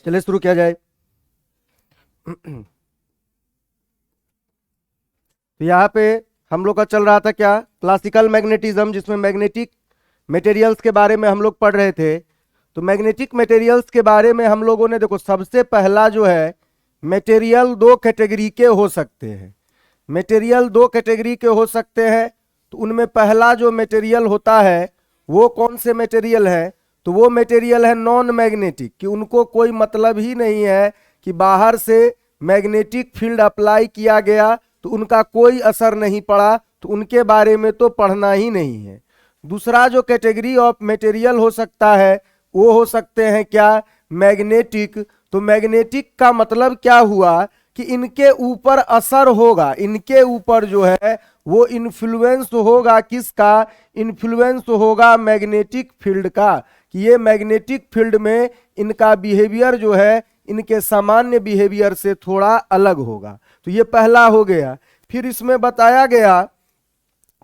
चलिए शुरू किया जाए। तो यहाँ पे हम लोग का चल रहा था क्या, क्लासिकल मैग्नेटिज्म, जिसमें मैग्नेटिक मटेरियल्स के बारे में हम लोग पढ़ रहे थे। तो मैग्नेटिक मटेरियल्स के बारे में हम लोगों ने देखो, सबसे पहला जो है, मटेरियल दो कैटेगरी के हो सकते हैं। मटेरियल दो कैटेगरी के हो सकते हैं। तो उनमें पहला जो मटेरियल होता है वो कौन से मटेरियल है, तो वो मटेरियल है नॉन मैग्नेटिक, कि उनको कोई मतलब ही नहीं है कि बाहर से मैग्नेटिक फील्ड अप्लाई किया गया तो उनका कोई असर नहीं पड़ा, तो उनके बारे में तो पढ़ना ही नहीं है। दूसरा जो कैटेगरी ऑफ मटेरियल हो सकता है वो हो सकते हैं क्या, मैग्नेटिक। तो मैग्नेटिक का मतलब क्या हुआ कि इनके ऊपर असर होगा, इनके ऊपर जो है वो इन्फ्लुएंस होगा, किसका इन्फ्लुएंस होगा, मैग्नेटिक फील्ड का, कि ये मैग्नेटिक फील्ड में इनका बिहेवियर जो है इनके सामान्य बिहेवियर से थोड़ा अलग होगा। तो ये पहला हो गया। फिर इसमें बताया गया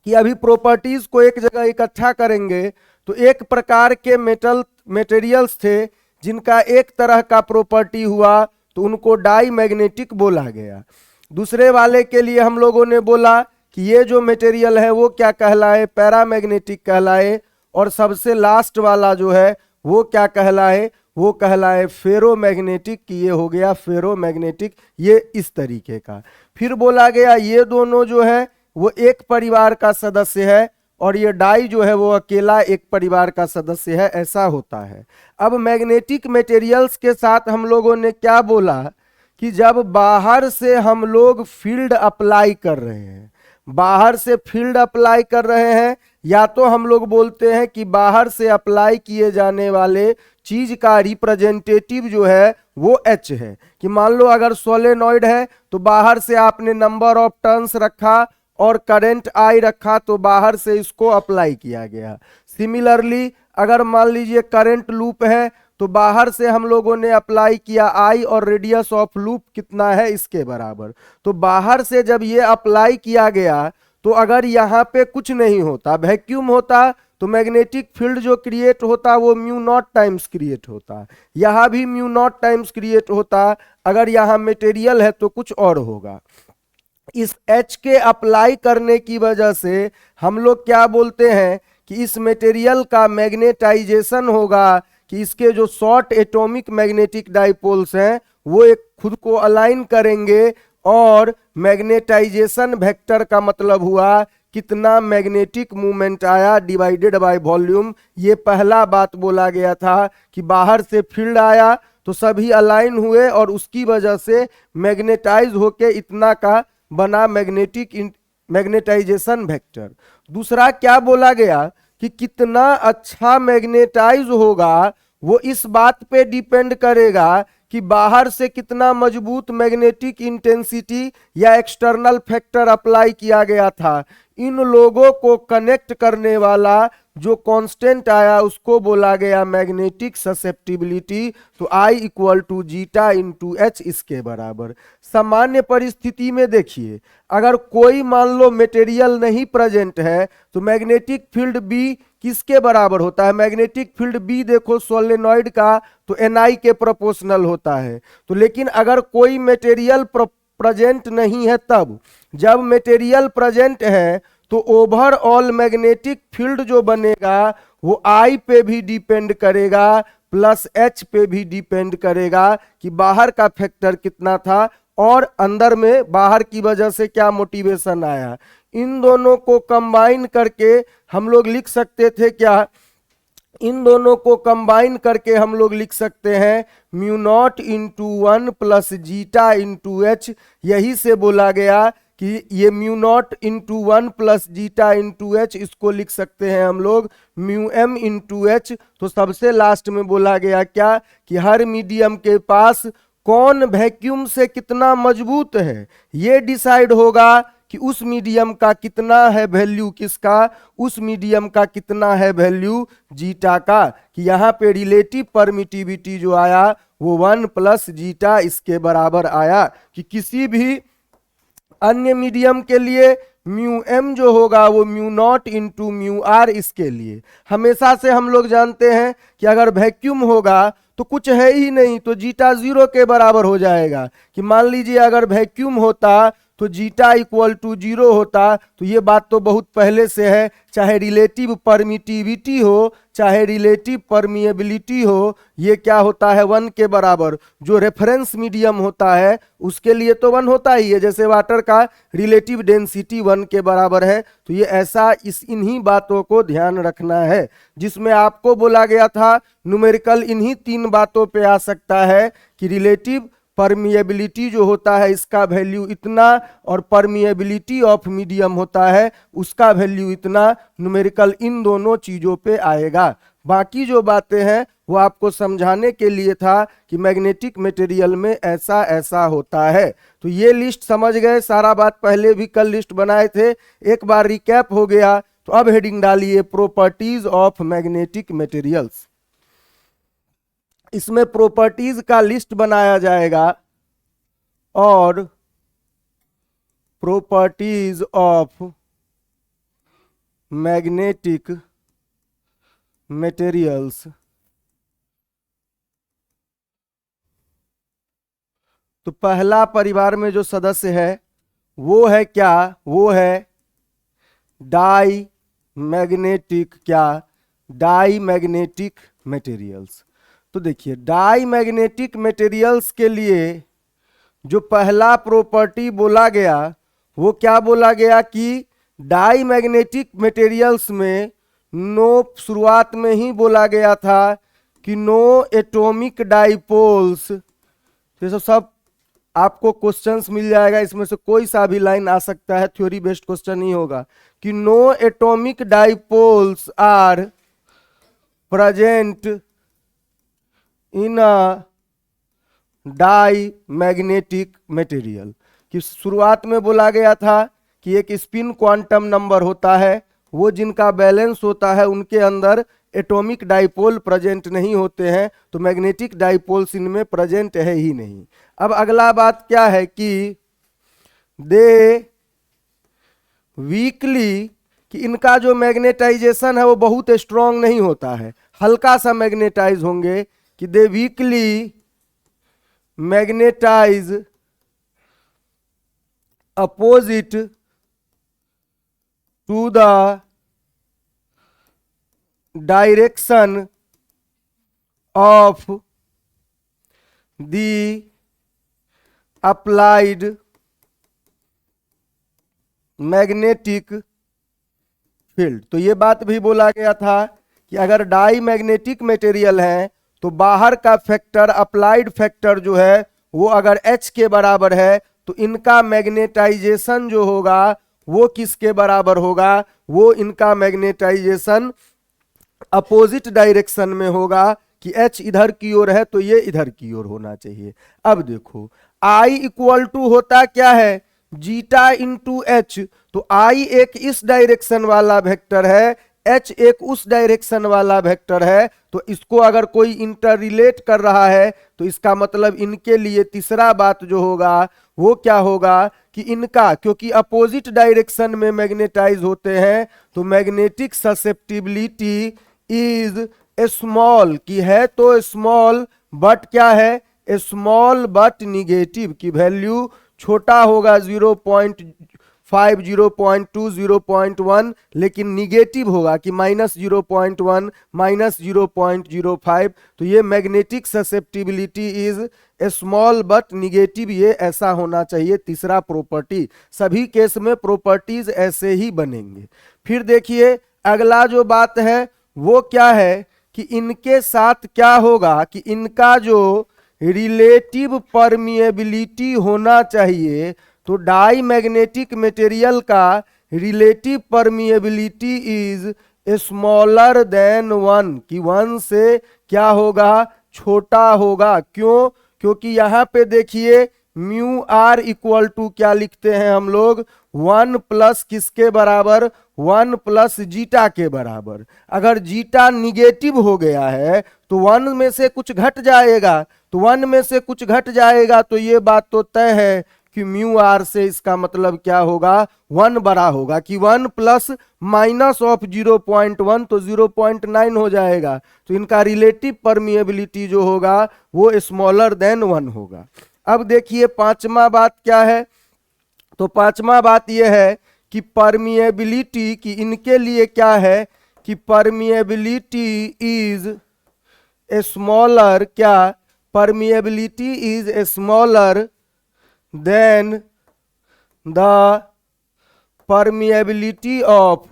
कि अभी प्रॉपर्टीज को एक जगह इकट्ठा करेंगे तो एक प्रकार के मटेरियल्स थे जिनका एक तरह का प्रॉपर्टी हुआ तो उनको डाई मैग्नेटिक बोला गया। दूसरे वाले के लिए हम लोगों ने बोला कि ये जो मटेरियल है वो क्या कहलाए, पैरामैग्नेटिक कहलाए। और सबसे लास्ट वाला जो है वो क्या कहलाए, वो कहलाए फेरोमैग्नेटिक, कि ये हो गया फेरोमैग्नेटिक, ये इस तरीके का। फिर बोला गया ये दोनों जो है वो एक परिवार का सदस्य है और ये डाई जो है वो अकेला एक परिवार का सदस्य है, ऐसा होता है। अब मैग्नेटिक मटेरियल्स के साथ हम लोगों ने क्या बोला कि जब बाहर से हम लोग फील्ड अप्लाई कर रहे हैं, बाहर से फील्ड अप्लाई कर रहे हैं, या तो हम लोग बोलते हैं कि बाहर से अप्लाई किए जाने वाले चीज का रिप्रेजेंटेटिव जो है वो एच है। कि मान लो अगर सोलेनॉइड है तो बाहर से आपने नंबर ऑफ टर्न्स रखा और करंट आई रखा तो बाहर से इसको अप्लाई किया गया। सिमिलरली अगर मान लीजिए करंट लूप है तो बाहर से हम लोगों ने अप्लाई किया आई और रेडियस ऑफ लूप कितना है, इसके बराबर। तो बाहर से जब ये अप्लाई किया गया तो अगर यहाँ पे कुछ नहीं होता, वैक्यूम होता, तो मैग्नेटिक फील्ड जो क्रिएट होता वो म्यू नॉट टाइम्स क्रिएट होता, यहाँ भी म्यू नॉट टाइम्स क्रिएट होता। अगर यहाँ मटेरियल है तो कुछ और होगा। इस H के अप्लाई करने की वजह से हम लोग क्या बोलते हैं कि इस मटेरियल का मैग्नेटाइजेशन होगा, कि इसके जो शॉर्ट एटॉमिक मैग्नेटिक डाइपोल्स हैं वो एक खुद को अलाइन करेंगे, और मैग्नेटाइजेशन वेक्टर का मतलब हुआ कितना मैग्नेटिक मूवमेंट आया डिवाइडेड बाय वॉल्यूम। ये पहला बात बोला गया था कि बाहर से फील्ड आया तो सभी अलाइन हुए और उसकी वजह से मैग्नेटाइज होके इतना का बना मैग्नेटाइजेशन वेक्टर। दूसरा क्या बोला गया कि कितना अच्छा मैग्नेटाइज होगा वो इस बात पे डिपेंड करेगा कि बाहर से कितना मजबूत मैग्नेटिक इंटेंसिटी या एक्सटर्नल फैक्टर अप्लाई किया गया था। इन लोगों को कनेक्ट करने वाला जो कांस्टेंट आया उसको बोला गया मैग्नेटिक ससेप्टिबिलिटी। तो I equal to zeta into H इसके बराबर। सामान्य परिस्थिति में देखिए, अगर कोई मान लो मटेरियल नहीं प्रेजेंट है तो मैग्नेटिक फील्ड B किसके बराबर होता है, मैग्नेटिक फील्ड B देखो सोलेनॉइड का तो Ni के प्रोपोर्शनल होता है। तो लेकिन अगर कोई मटेरियल प्रेजेंट नहीं है, तब जब मटेरियल प्रेजेंट है तो ओवरऑल मैग्नेटिक फील्ड जो बनेगा वो I पे भी डिपेंड करेगा प्लस H पे भी डिपेंड करेगा कि बाहर का फैक्टर कितना था और अंदर में बाहर की वजह से क्या मोटिवेशन आया। इन दोनों को कंबाइन करके हम लोग लिख सकते थे क्या, इन दोनों को कंबाइन करके हम लोग लिख सकते हैं mu naught into 1 plus zeta into H. यही से बोला गया कि ये mu naught into 1 plus zeta into H, इसको लिख सकते हैं हम लोग म्यू एम इंटू एच। तो सबसे लास्ट में बोला गया क्या कि हर मीडियम के पास कौन वैक्यूम से कितना मजबूत है ये डिसाइड होगा कि उस मीडियम का कितना है वैल्यू, किसका, उस मीडियम का कितना है वैल्यू जीटा का। कि यहाँ पे रिलेटिव परमिटिविटी जो आया वो 1 प्लस जीटा इसके बराबर आया। कि किसी भी अन्य मीडियम के लिए म्यू एम जो होगा वो mu naught into mu R इसके लिए। हमेशा से हम लोग जानते हैं कि अगर वैक्यूम होगा तो कुछ है ही नहीं, तो जीटा जीरो के बराबर हो जाएगा। कि मान लीजिए अगर वैक्यूम होता तो जीटा इक्वल टू जीरो होता, तो ये बात तो बहुत पहले से है। चाहे रिलेटिव परमिटिविटी हो चाहे रिलेटिव परमिएबिलिटी हो, ये क्या होता है, वन के बराबर। जो रेफरेंस मीडियम होता है उसके लिए तो वन होता ही है, जैसे वाटर का रिलेटिव डेंसिटी वन के बराबर है। तो ये ऐसा इन्हीं बातों को ध्यान रखना है, जिसमें आपको बोला गया था न्यूमेरिकल इन्हीं तीन बातों पे आ सकता है कि रिलेटिव परमिएबिलिटी जो होता है इसका वैल्यू इतना, और परमिएबिलिटी ऑफ मीडियम होता है उसका वैल्यू इतना। न्यूमेरिकल इन दोनों चीजों पे आएगा। बाकी जो बातें हैं वो आपको समझाने के लिए था कि मैग्नेटिक मटेरियल में ऐसा ऐसा होता है। तो ये लिस्ट समझ गए, सारा बात पहले भी कल लिस्ट बनाए थे, एक बार रिकैप हो गया। तो अब हेडिंग डालिए प्रॉपर्टीज ऑफ मैग्नेटिक मटेरियल्स। इसमें प्रॉपर्टीज का लिस्ट बनाया जाएगा और प्रॉपर्टीज ऑफ मैग्नेटिक मटेरियल्स। तो पहला परिवार में जो सदस्य है वो है क्या, वो है डाई मैग्नेटिक, क्या, डाई मैग्नेटिक मटेरियल्स। तो देखिए डाई मैग्नेटिक मटेरियल्स के लिए जो पहला प्रॉपर्टी बोला गया वो क्या बोला गया कि डाई मैग्नेटिक मटेरियल्स में नो, शुरुआत में ही बोला गया था कि नो एटॉमिक डाइपोल्स। तो सब आपको क्वेश्चंस मिल जाएगा, इसमें से कोई सा भी लाइन आ सकता है, थ्योरी बेस्ड क्वेश्चन ही होगा कि no atomic dipoles are present in a diamagnetic material. कि शुरुआत में बोला गया था कि एक स्पिन क्वांटम नंबर होता है, वो जिनका बैलेंस होता है उनके अंदर एटॉमिक डाइपोल प्रेजेंट नहीं होते हैं, तो मैग्नेटिक डाइपोल्स इनमें प्रेजेंट है ही नहीं। अब अगला बात क्या है कि दे वीकली, कि इनका जो मैग्नेटाइजेशन है वो बहुत स्ट्रांग नहीं होता है, हल्का सा मैग्नेटाइज होंगे। कि they weakly magnetize opposite to the direction of the applied magnetic field. तो ये बात भी बोला गया था कि अगर डाई मैग्नेटिक मटेरियल है तो बाहर का फैक्टर, अप्लाइड फैक्टर जो है वो अगर H के बराबर है तो इनका मैग्नेटाइजेशन जो होगा वो किसके बराबर होगा, वो इनका मैग्नेटाइजेशन अपोजिट डायरेक्शन में होगा। कि H इधर की ओर है तो ये इधर की ओर होना चाहिए। अब देखो I इक्वल टू होता क्या है, जीटा इंटू H। तो I एक इस डायरेक्शन वाला वेक्टर है, H एक उस डायरेक्शन वाला वेक्टर है। तो इसको अगर कोई इंटर रिलेट कर रहा है तो इसका मतलब इनके लिए तीसरा बात जो होगा वो क्या होगा कि इनका, क्योंकि अपोजिट डायरेक्शन में मैग्नेटाइज होते हैं तो मैग्नेटिक ससेप्टिबिलिटी इज स्मॉल, की है तो स्मॉल बट क्या है, स्मॉल बट निगेटिव, की वैल्यू छोटा होगा 0.5, 0.2, 0.1, लेकिन निगेटिव होगा कि -0.1, -0.05। तो ये magnetic susceptibility is small but negative, ये ऐसा होना चाहिए तीसरा प्रॉपर्टी। सभी केस में प्रॉपर्टीज ऐसे ही बनेंगे। फिर देखिए अगला जो बात है वो क्या है कि इनके साथ क्या होगा कि इनका जो रिलेटिव परमिएबिलिटी होना चाहिए, तो डाई मैग्नेटिक मटेरियल का relative permeability is smaller than 1, कि 1 से क्या होगा, छोटा होगा। क्यों, क्योंकि यहाँ पे देखिए म्यू आर इक्वल टू क्या लिखते हैं हम लोग, 1 प्लस किसके बराबर, 1 प्लस जीटा के बराबर। अगर जीटा निगेटिव हो गया है तो 1 में से कुछ घट जाएगा, तो 1 में से कुछ घट जाएगा तो ये बात तो तय है कि म्यू आर से इसका मतलब क्या होगा, 1 बड़ा होगा कि 1 प्लस माइनस ऑफ 0.1 तो 0.9 हो जाएगा। तो इनका रिलेटिव परमिएबिलिटी जो होगा वो स्मॉलर देन 1 होगा। अब देखिए पांचवा बात क्या है, तो पांचवा बात यह है कि परमिएबिलिटी की इनके लिए क्या है कि परमिएबिलिटी इज ए स्मॉलर, क्या permeability is a smaller than the permeability of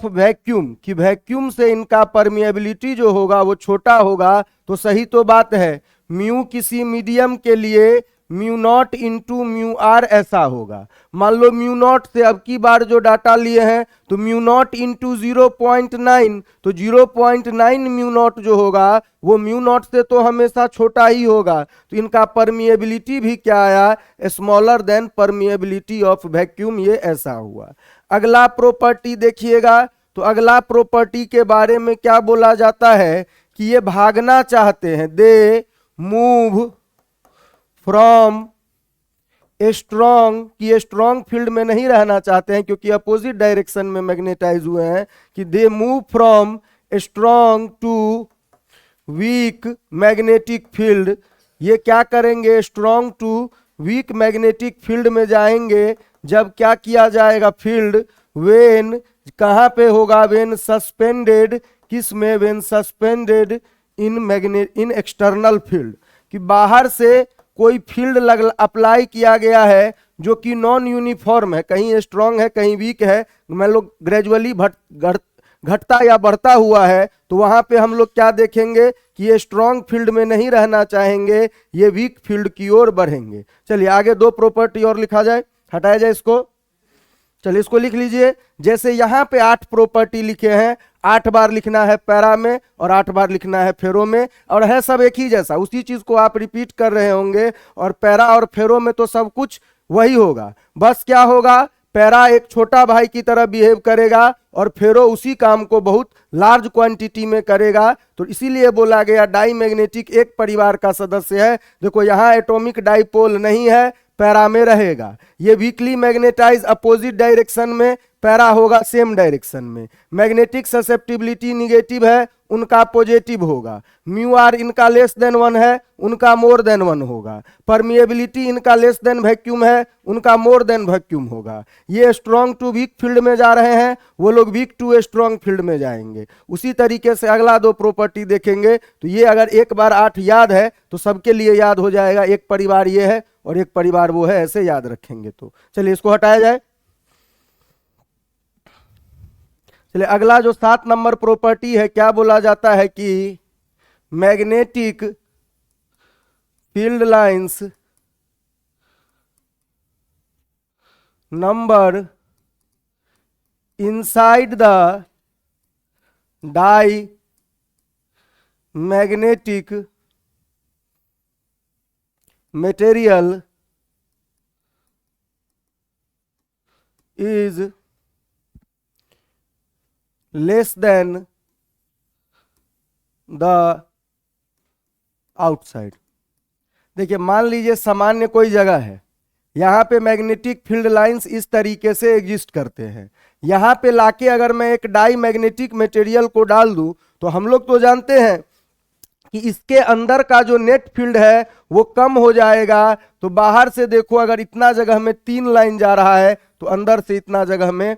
vacuum, कि वैक्यूम से इनका परमिएबिलिटी जो होगा वो छोटा होगा। तो सही तो बात है, म्यू किसी मीडियम के लिए mu naught into mu R ऐसा होगा। मान लो म्यू नॉट से अब की बार जो डाटा लिए हैं तो म्यू नॉट इंटू 0.9, तो 0.9 म्यू नॉट जो होगा वो म्यू नॉट से तो हमेशा छोटा ही होगा। तो इनका परमिएबिलिटी भी क्या आया, smaller than permeability of vacuum, ये ऐसा हुआ। अगला प्रॉपर्टी देखिएगा, तो अगला प्रॉपर्टी के बारे में क्या बोला जाता है कि ये भागना चाहते हैं, दे मूव फ्रॉम ए स्ट्रॉन्ग, कि ये स्ट्रॉन्ग फील्ड में नहीं रहना चाहते हैं क्योंकि अपोजिट डायरेक्शन में मैग्नेटाइज हुए हैं, कि they move from a strong to weak magnetic field. ये क्या करेंगे, strong to weak magnetic field में जाएंगे जब क्या किया जाएगा, फील्ड वेन कहाँ पे होगा, वेन सस्पेंडेड, किस में, when suspended in external field, कि बाहर से कोई फील्ड अप्लाई किया गया है जो कि नॉन यूनिफॉर्म है, कहीं स्ट्रांग है कहीं वीक है, मान लो ग्रेजुअली घटता या बढ़ता हुआ है, तो वहां पे हम लोग क्या देखेंगे कि ये स्ट्रांग फील्ड में नहीं रहना चाहेंगे, ये वीक फील्ड की ओर बढ़ेंगे। चलिए आगे दो प्रॉपर्टी और लिखा जाए, हटाया जाए इसको। चलिए इसको लिख लीजिए, जैसे यहाँ पे 8 प्रॉपर्टी लिखे हैं, 8 बार लिखना है पैरा में और 8 बार लिखना है फेरो में, और है सब एक ही जैसा, उसी चीज को आप रिपीट कर रहे होंगे, और पैरा और फेरो में तो सब कुछ वही होगा। बस क्या होगा, पैरा एक छोटा भाई की तरह बिहेव करेगा और फेरो उसी काम को बहुत लार्ज क्वांटिटी में करेगा। तो इसीलिए बोला गया डाई मैग्नेटिक एक परिवार का सदस्य है। देखो यहाँ एटॉमिक डाइपोल नहीं है, पैरा में रहेगा। ये वीकली मैग्नेटाइज अपोजिट डायरेक्शन में, पैरा होगा सेम डायरेक्शन में। मैग्नेटिक ससेप्टिबिलिटी निगेटिव है, उनका पॉजिटिव होगा। म्यू आर इनका लेस देन 1 है, उनका मोर देन 1 होगा। परमिएबिलिटी इनका लेस देन वैक्यूम है, उनका मोर देन वैक्यूम होगा। ये स्ट्रॉन्ग टू वीक फील्ड में जा रहे हैं, वो लोग वीक टू स्ट्रॉन्ग फील्ड में जाएंगे। उसी तरीके से अगला 2 प्रॉपर्टी देखेंगे, तो ये अगर एक बार 8 याद है तो सबके लिए याद हो जाएगा, एक परिवार ये है और एक परिवार वो है, ऐसे याद रखेंगे। तो चलिए इसको हटाया जाए। चलिए अगला जो 7 नंबर प्रॉपर्टी है, क्या बोला जाता है कि magnetic field lines number inside the diamagnetic material is less than the outside। देखिए मान लीजिए सामान्य कोई जगह है, यहाँ पे मैग्नेटिक फील्ड लाइंस इस तरीके से एग्जिस्ट करते हैं। यहाँ पे लाके अगर मैं एक डाई मैग्नेटिक मटेरियल को डाल दूं, तो हम लोग तो जानते हैं कि इसके अंदर का जो नेट फील्ड है वो कम हो जाएगा। तो बाहर से देखो, अगर इतना जगह में 3 लाइन जा रहा है तो अंदर से इतना जगह में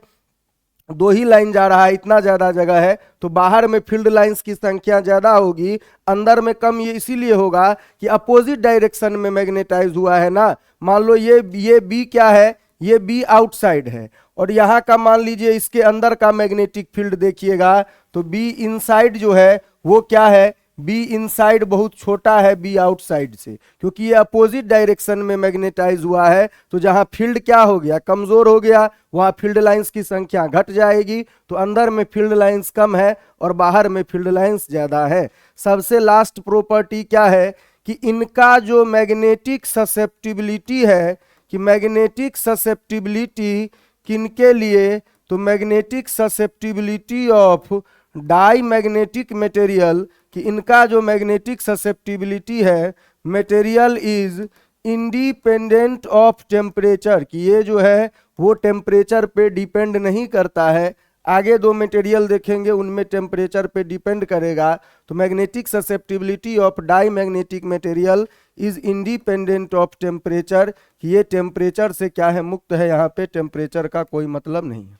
2 ही लाइन जा रहा है, इतना ज्यादा जगह है, तो बाहर में फील्ड लाइंस की संख्या ज्यादा होगी, अंदर में कम। ये इसीलिए होगा कि अपोजिट डायरेक्शन में मैग्नेटाइज हुआ है ना। मान लो ये बी क्या है, ये बी आउटसाइड है, और यहाँ का मान लीजिए इसके अंदर का मैग्नेटिक फील्ड देखिएगा, तो बी इनसाइड जो है वो क्या है, बी इनसाइड बहुत छोटा है बी आउटसाइड से, क्योंकि ये अपोजिट डायरेक्शन में मैग्नेटाइज हुआ है। तो जहां फील्ड क्या हो गया, कमजोर हो गया, वहां फील्ड लाइंस की संख्या घट जाएगी। तो अंदर में फील्ड लाइंस कम है और बाहर में फील्ड लाइंस ज्यादा है। सबसे लास्ट प्रॉपर्टी क्या है कि इनका जो मैग्नेटिक ससेप्टिबिलिटी है, कि मैग्नेटिक ससेप्टिबिलिटी किनके लिए, तो magnetic susceptibility of diamagnetic material कि इनका जो मैग्नेटिक ससेप्टिबिलिटी है, material is independent of temperature, कि ये जो है वो टेम्परेचर पे डिपेंड नहीं करता है। आगे दो मटेरियल देखेंगे उनमें टेम्परेचर पे डिपेंड करेगा। तो magnetic susceptibility of diamagnetic material is independent of temperature, कि ये टेम्परेचर से क्या है, मुक्त है, यहाँ पे टेम्परेचर का कोई मतलब नहीं है।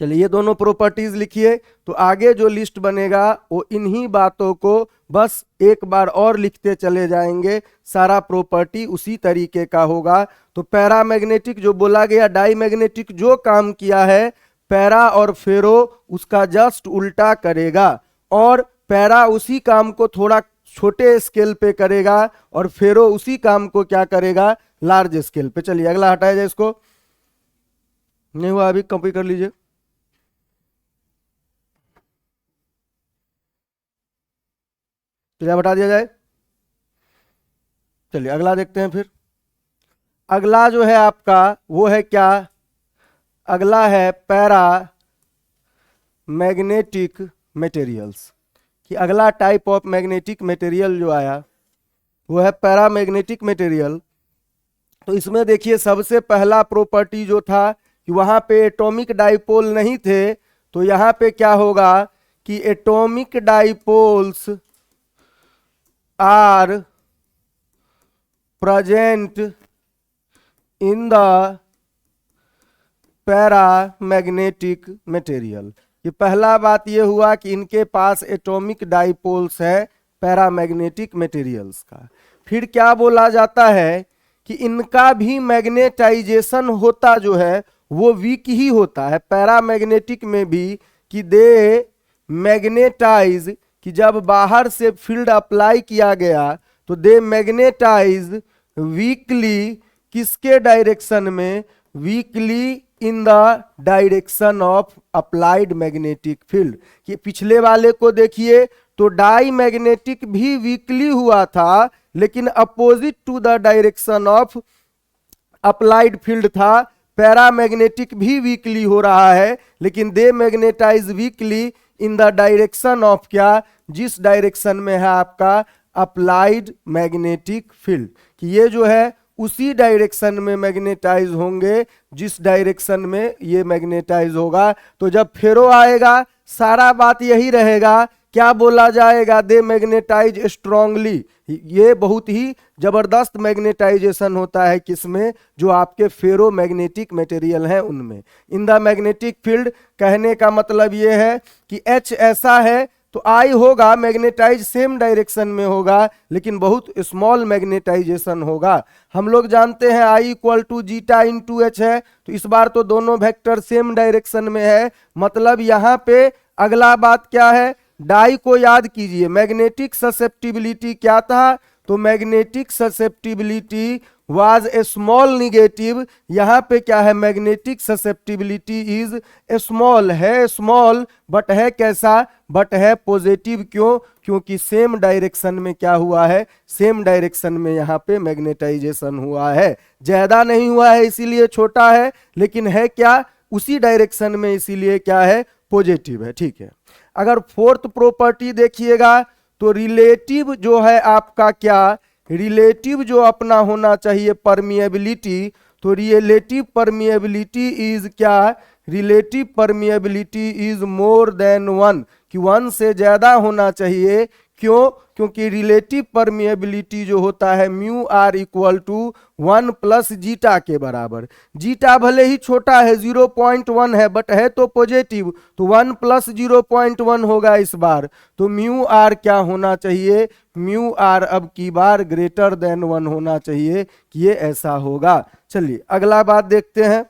चलिए ये दोनों प्रॉपर्टीज लिखिए। तो आगे जो लिस्ट बनेगा वो इन्हीं बातों को बस एक बार और लिखते चले जाएंगे, सारा प्रॉपर्टी उसी तरीके का होगा। तो पैरामैग्नेटिक जो बोला गया, डाई मैग्नेटिक जो काम किया है पैरा और फेरो उसका जस्ट उल्टा करेगा, और पैरा उसी काम को थोड़ा छोटे स्केल पे करेगा और फेरो उसी काम को क्या करेगा, लार्ज स्केल पे। चलिए अगला हटाया जाए इसको, नहीं हुआ अभी कॉपी कर लीजिए। चलिए हटा दिया जाए। चलिए अगला देखते हैं फिर। अगला जो है आपका वो है क्या, अगला है पैरा मैग्नेटिक मटेरियल्स, कि अगला टाइप ऑफ मैग्नेटिक मटेरियल जो आया वो है पैरा मैग्नेटिक मटेरियल। तो इसमें देखिए सबसे पहला प्रॉपर्टी जो था कि वहां पे एटॉमिक डाइपोल नहीं थे, तो यहाँ पे क्या होगा कि atomic dipoles are present in the paramagnetic material. ये पहला बात ये हुआ कि इनके पास एटॉमिक डाइपोल्स है पैरामैग्नेटिक मटेरियल्स का। फिर क्या बोला जाता है कि इनका भी मैग्नेटाइजेशन होता जो है वो वीक ही होता है पैरामैग्नेटिक में भी, कि दे मैग्नेटाइज, कि जब बाहर से फील्ड अप्लाई किया गया तो दे मैग्नेटाइज वीकली, किसके डायरेक्शन में, weekly in the direction of applied magnetic field. कि पिछले वाले को देखिए तो डाई मैग्नेटिक भी वीकली हुआ था लेकिन opposite to the direction of applied field था। पैरामैग्नेटिक भी वीकली हो रहा है लेकिन they magnetize weakly in the direction of क्या, जिस डायरेक्शन में है आपका अप्लाइड मैग्नेटिक फील्ड, कि ये जो है उसी डायरेक्शन में मैग्नेटाइज होंगे जिस डायरेक्शन में ये मैग्नेटाइज होगा। तो जब फेरो आएगा सारा बात यही रहेगा, क्या बोला जाएगा, दे मैग्नेटाइज स्ट्रांगली। ये बहुत ही जबरदस्त मैग्नेटाइजेशन होता है किसमें, जो आपके फेरो मैग्नेटिक मटेरियल हैं उनमें। इन द मैग्नेटिक फील्ड कहने का मतलब ये है कि H ऐसा है तो I होगा मैग्नेटाइज सेम डायरेक्शन में होगा लेकिन बहुत स्मॉल मैग्नेटाइजेशन होगा। हम लोग जानते हैं I equal to zeta into H है, तो इस बार तो दोनों वेक्टर सेम डायरेक्शन में है। मतलब यहाँ पे अगला बात क्या है, डाई को याद कीजिए, मैग्नेटिक ससेप्टिबिलिटी क्या था, तो magnetic susceptibility was a small negative. यहाँ पे क्या है, magnetic susceptibility is a small, है स्मॉल बट है कैसा, बट है पॉजिटिव। क्यों, क्योंकि सेम डायरेक्शन में क्या हुआ है, सेम डायरेक्शन में यहाँ पे मैग्नेटाइजेशन हुआ है। ज्यादा नहीं हुआ है इसीलिए छोटा है, लेकिन है क्या उसी डायरेक्शन में, इसीलिए क्या है पॉजिटिव है। ठीक है, अगर फोर्थ प्रॉपर्टी देखिएगा तो रिलेटिव जो है आपका क्या, रिलेटिव जो अपना होना चाहिए परमिएबिलिटी, तो रिलेटिव परमिएबिलिटी इज क्या, relative permeability is more than one, कि वन से ज्यादा होना चाहिए। क्यों, क्योंकि रिलेटिव परमिएबिलिटी जो होता है mu R equal to 1 plus zeta के बराबर। जीटा भले ही छोटा है 0.1 है बट है तो पॉजिटिव, तो 1 प्लस 0.1 होगा इस बार। तो म्यू आर क्या होना चाहिए, म्यू आर अब की बार ग्रेटर देन 1 होना चाहिए, कि ये ऐसा होगा। चलिए अगला बात देखते हैं।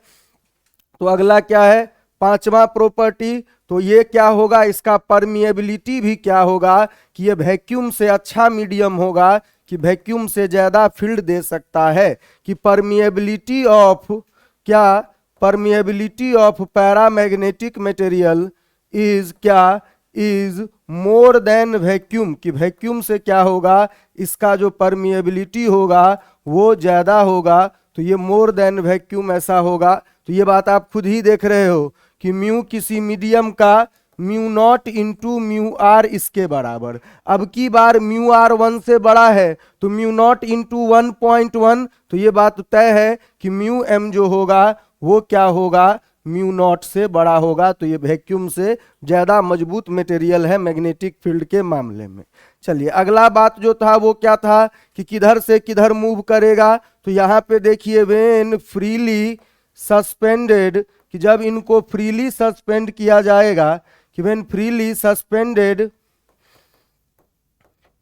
तो अगला क्या है, पांचवा प्रॉपर्टी, तो ये क्या होगा, इसका परमिएबिलिटी भी क्या होगा कि ये वैक्यूम से अच्छा मीडियम होगा, कि वैक्यूम से ज्यादा फील्ड दे सकता है। कि परमिएबिलिटी ऑफ क्या, permeability of paramagnetic material is क्या, इज मोर देन वैक्यूम, कि वैक्यूम से क्या होगा, इसका जो परमिएबिलिटी होगा वो ज्यादा होगा। तो ये मोर देन वैक्यूम ऐसा होगा। तो ये बात आप खुद ही देख रहे हो कि म्यू किसी मीडियम का mu naught into mu R इसके बराबर। अब की बार म्यू आर 1 से बड़ा है तो म्यू नॉट इंटू 1.1, तो ये बात तय है कि म्यू एम जो होगा वो क्या होगा, म्यू नॉट से बड़ा होगा। तो ये वैक्यूम से ज्यादा मजबूत मटेरियल है मैग्नेटिक फील्ड के मामले में। चलिए अगला बात जो था वो क्या था कि किधर से किधर मूव करेगा। तो यहाँ पे देखिए व्हेन फ्रीली सस्पेंडेड, कि जब इनको फ्रीली सस्पेंड किया जाएगा, कि when freely suspended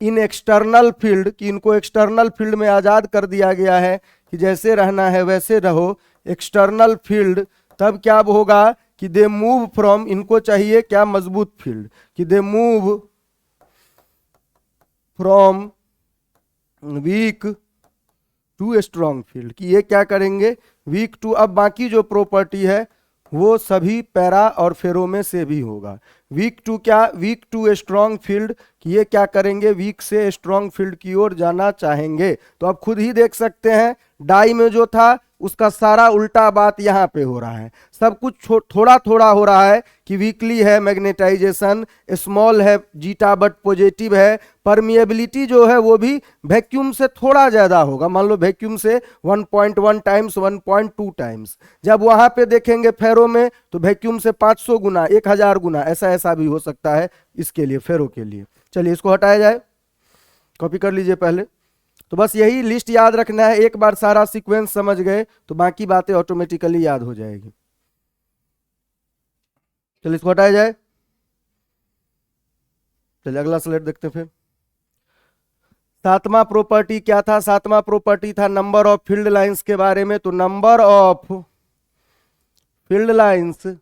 in external field, कि इनको एक्सटर्नल फील्ड में आजाद कर दिया गया है कि जैसे रहना है वैसे रहो एक्सटर्नल फील्ड, तब क्या होगा कि दे मूव फ्रॉम, इनको चाहिए क्या मजबूत फील्ड, कि they move from weak to strong field, कि ये क्या करेंगे वीक टू। अब बाकी जो प्रॉपर्टी है वो सभी पैरा और फेरो में से भी होगा। वीक टू क्या, वीक टू स्ट्रॉन्ग फील्ड, कि ये क्या करेंगे वीक से स्ट्रॉन्ग फील्ड की ओर जाना चाहेंगे। तो आप खुद ही देख सकते हैं डाई में जो था उसका सारा उल्टा बात यहाँ पे हो रहा है। सब कुछ थोड़ा थोड़ा हो रहा है कि वीकली है मैग्नेटाइजेशन, स्मॉल है जीटा बट पॉजिटिव है, परमिएबिलिटी जो है वो भी वैक्यूम से थोड़ा ज्यादा होगा, मान लो वैक्यूम से 1.1 टाइम्स 1.2 टाइम्स। जब वहां पे देखेंगे फेरो में तो वैक्यूम से 500 गुना 1000 गुना, ऐसा ऐसा भी हो सकता है इसके लिए फेरो के लिए। चलिए इसको हटाया जाए, कॉपी कर लीजिए पहले। तो बस यही लिस्ट याद रखना है, एक बार सारा सीक्वेंस समझ गए तो बाकी बातें ऑटोमेटिकली याद हो जाएगी। चलिए इसको हटाया जाए। चलिए अगला स्लाइड देखते हैं फिर। सातवां प्रॉपर्टी क्या था, सातवां प्रॉपर्टी था नंबर ऑफ फील्ड लाइंस के बारे में। तो नंबर ऑफ फील्ड लाइंस, तो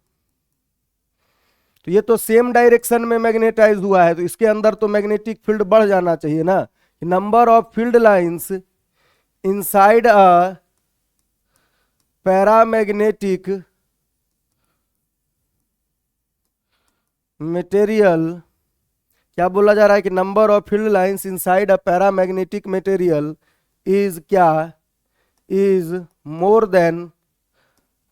ये तो सेम डायरेक्शन में मैग्नेटाइज हुआ है तो इसके अंदर तो मैग्नेटिक फील्ड बढ़ जाना चाहिए ना। Number of field lines inside a paramagnetic material, क्या बोला जा रहा है कि number of field lines inside a paramagnetic material is क्या, इज मोर देन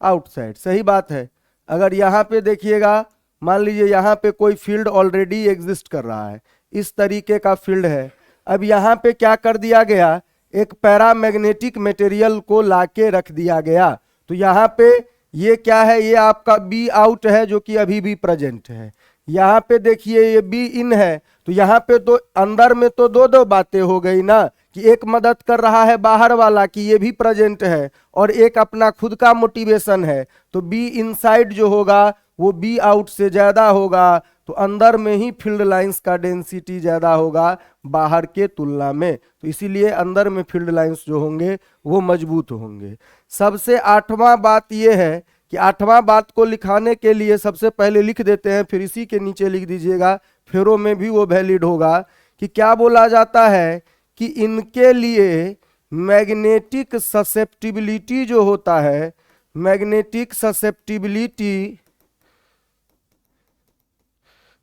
आउटसाइड। सही बात है। अगर यहाँ पे देखिएगा, मान लीजिए यहाँ पे कोई फील्ड ऑलरेडी एग्जिस्ट कर रहा है, इस तरीके का फील्ड है। अब यहाँ पे क्या कर दिया गया, एक पैरामैग्नेटिक मटेरियल को लाके रख दिया गया। तो यहाँ पे ये क्या है, ये आपका बी आउट है जो कि अभी भी प्रेजेंट है। यहाँ पे देखिए ये बी इन है, तो यहाँ पे तो अंदर में तो दो दो बातें हो गई ना, कि एक मदद कर रहा है बाहर वाला कि ये भी प्रेजेंट है और एक अपना खुद का मोटिवेशन है। तो बी इनसाइड जो होगा वो बी आउट से ज्यादा होगा, तो अंदर में ही फील्ड लाइंस का डेंसिटी ज्यादा होगा बाहर के तुलना में। तो इसीलिए अंदर में फील्ड लाइंस जो होंगे वो मजबूत होंगे। सबसे आठवां बात ये है कि आठवां बात को लिखाने के लिए सबसे पहले लिख देते हैं, फिर इसी के नीचे लिख दीजिएगा, फेरो में भी वो वैलिड होगा, कि क्या बोला जाता है कि इनके लिए मैग्नेटिक ससेप्टिबिलिटी जो होता है, magnetic susceptibility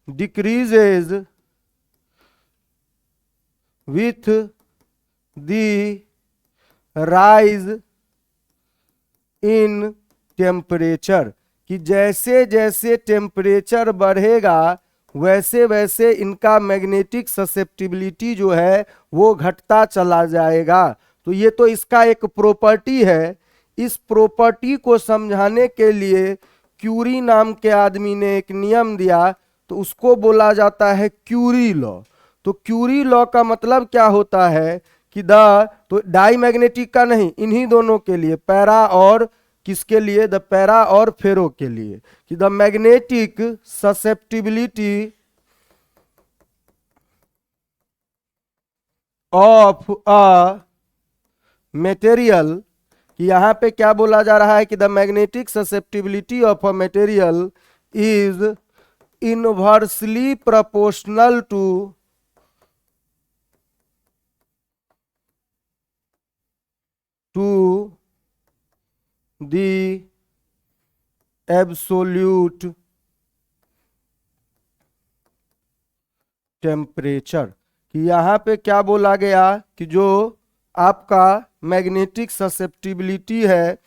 decreases with the rise in temperature, कि जैसे जैसे टेम्परेचर बढ़ेगा वैसे वैसे इनका मैग्नेटिक ससेप्टिबिलिटी जो है वो घटता चला जाएगा। तो ये तो इसका एक प्रॉपर्टी है। इस प्रॉपर्टी को समझाने के लिए क्यूरी नाम के आदमी ने एक नियम दिया, तो उसको बोला जाता है क्यूरी लॉ। तो क्यूरी लॉ का मतलब क्या होता है कि तो डाई मैग्नेटिक का नहीं, इन्हीं दोनों के लिए, पैरा और किसके लिए, द पैरा और फेरो के लिए, कि the magnetic susceptibility of a material, कि यहां पे क्या बोला जा रहा है कि the magnetic susceptibility of a material is inversely proportional to the absolute temperature, कि यहाँ पे क्या बोला गया कि जो आपका मैग्नेटिक ससेप्टिबिलिटी है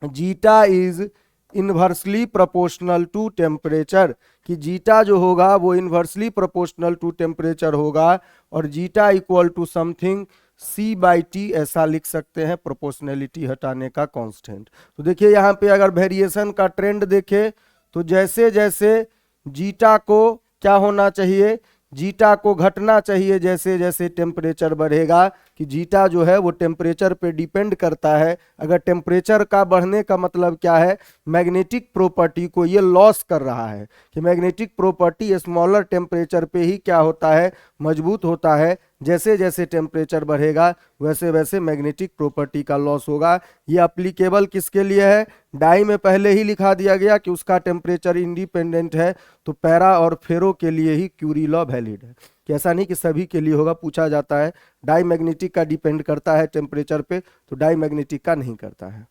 zeta is inversely proportional to temperature, कि जीटा जो होगा वो इन्वर्सली प्रोपोर्शनल टू टेम्परेचर होगा, और zeta equal to something C/T ऐसा लिख सकते हैं, प्रोपोर्शनैलिटी हटाने का कांस्टेंट। तो देखिए यहाँ पे अगर वेरिएशन का ट्रेंड देखें तो जैसे जैसे जीटा को क्या होना चाहिए, जीटा को घटना चाहिए जैसे जैसे टेम्परेचर बढ़ेगा, कि जीटा जो है वो टेम्परेचर पे डिपेंड करता है। अगर टेम्परेचर का बढ़ने का मतलब क्या है, मैग्नेटिक प्रॉपर्टी को ये लॉस कर रहा है, कि मैग्नेटिक प्रॉपर्टी स्मॉलर टेम्परेचर पे ही क्या होता है, मजबूत होता है। जैसे जैसे टेम्परेचर बढ़ेगा वैसे वैसे मैग्नेटिक प्रॉपर्टी का लॉस होगा। ये अप्लीकेबल किसके लिए है, डाई में पहले ही लिखा दिया गया कि उसका टेम्परेचर इंडिपेंडेंट है, तो पैरा और फेरो के लिए ही क्यूरी लॉ वैलिड है। कि ऐसा नहीं कि सभी के लिए होगा, पूछा जाता है डाई मैग्नेटिक का डिपेंड करता है टेम्परेचर पे, तो डाई मैग्नेटिक का नहीं करता है।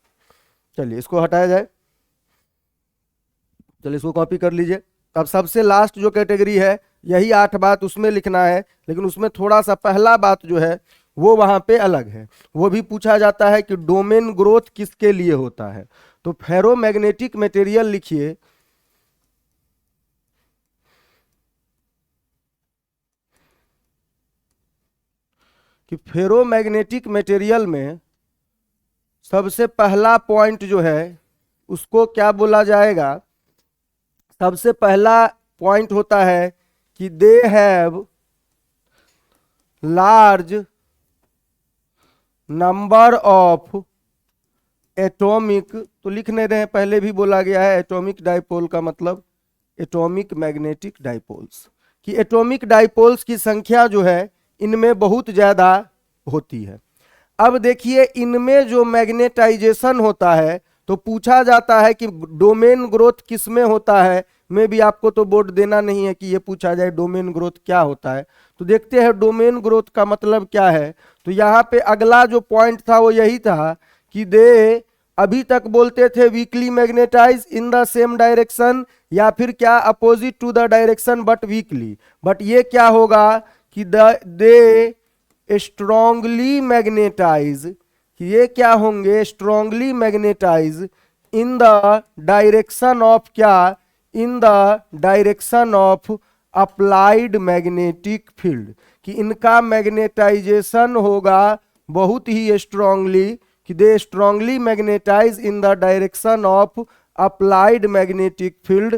चलिए इसको हटाया जाए, चलिए इसको कॉपी कर लीजिए। अब सबसे लास्ट जो कैटेगरी है, यही 8 बात उसमें लिखना है, लेकिन उसमें थोड़ा सा पहला बात जो है वो वहां पे अलग है। वो भी पूछा जाता है कि डोमेन ग्रोथ किसके लिए होता है, तो फेरोमैग्नेटिक मटेरियल लिखिए। कि फेरोमैग्नेटिक मटेरियल में सबसे पहला पॉइंट जो है उसको क्या बोला जाएगा, सबसे पहला पॉइंट होता है कि they have large number of atomic, तो लिख नहीं रहे हैं, पहले भी बोला गया है एटॉमिक डाइपोल का मतलब एटॉमिक मैग्नेटिक डाइपोल्स, कि एटॉमिक डाइपोल्स की संख्या जो है इनमें बहुत ज्यादा होती है। अब देखिए इनमें जो मैग्नेटाइजेशन होता है, तो पूछा जाता है कि डोमेन ग्रोथ किसमें होता है। में भी आपको तो बोर्ड देना नहीं है कि ये पूछा जाए डोमेन ग्रोथ क्या होता है। तो देखते हैं डोमेन ग्रोथ का मतलब क्या है। तो यहाँ पे अगला जो पॉइंट था वो यही था कि दे अभी तक बोलते थे weakly magnetise in the same direction, या फिर क्या opposite to the direction but weakly, but ये क्या होगा कि दे स्ट्रॉन्गली मैग्नेटाइज, ये क्या होंगे, strongly magnetize in the direction of क्या, in the direction of applied magnetic field, कि इनका मैग्नेटाइजेशन होगा बहुत ही स्ट्रॉन्गली, कि they strongly magnetize in the direction of applied magnetic field.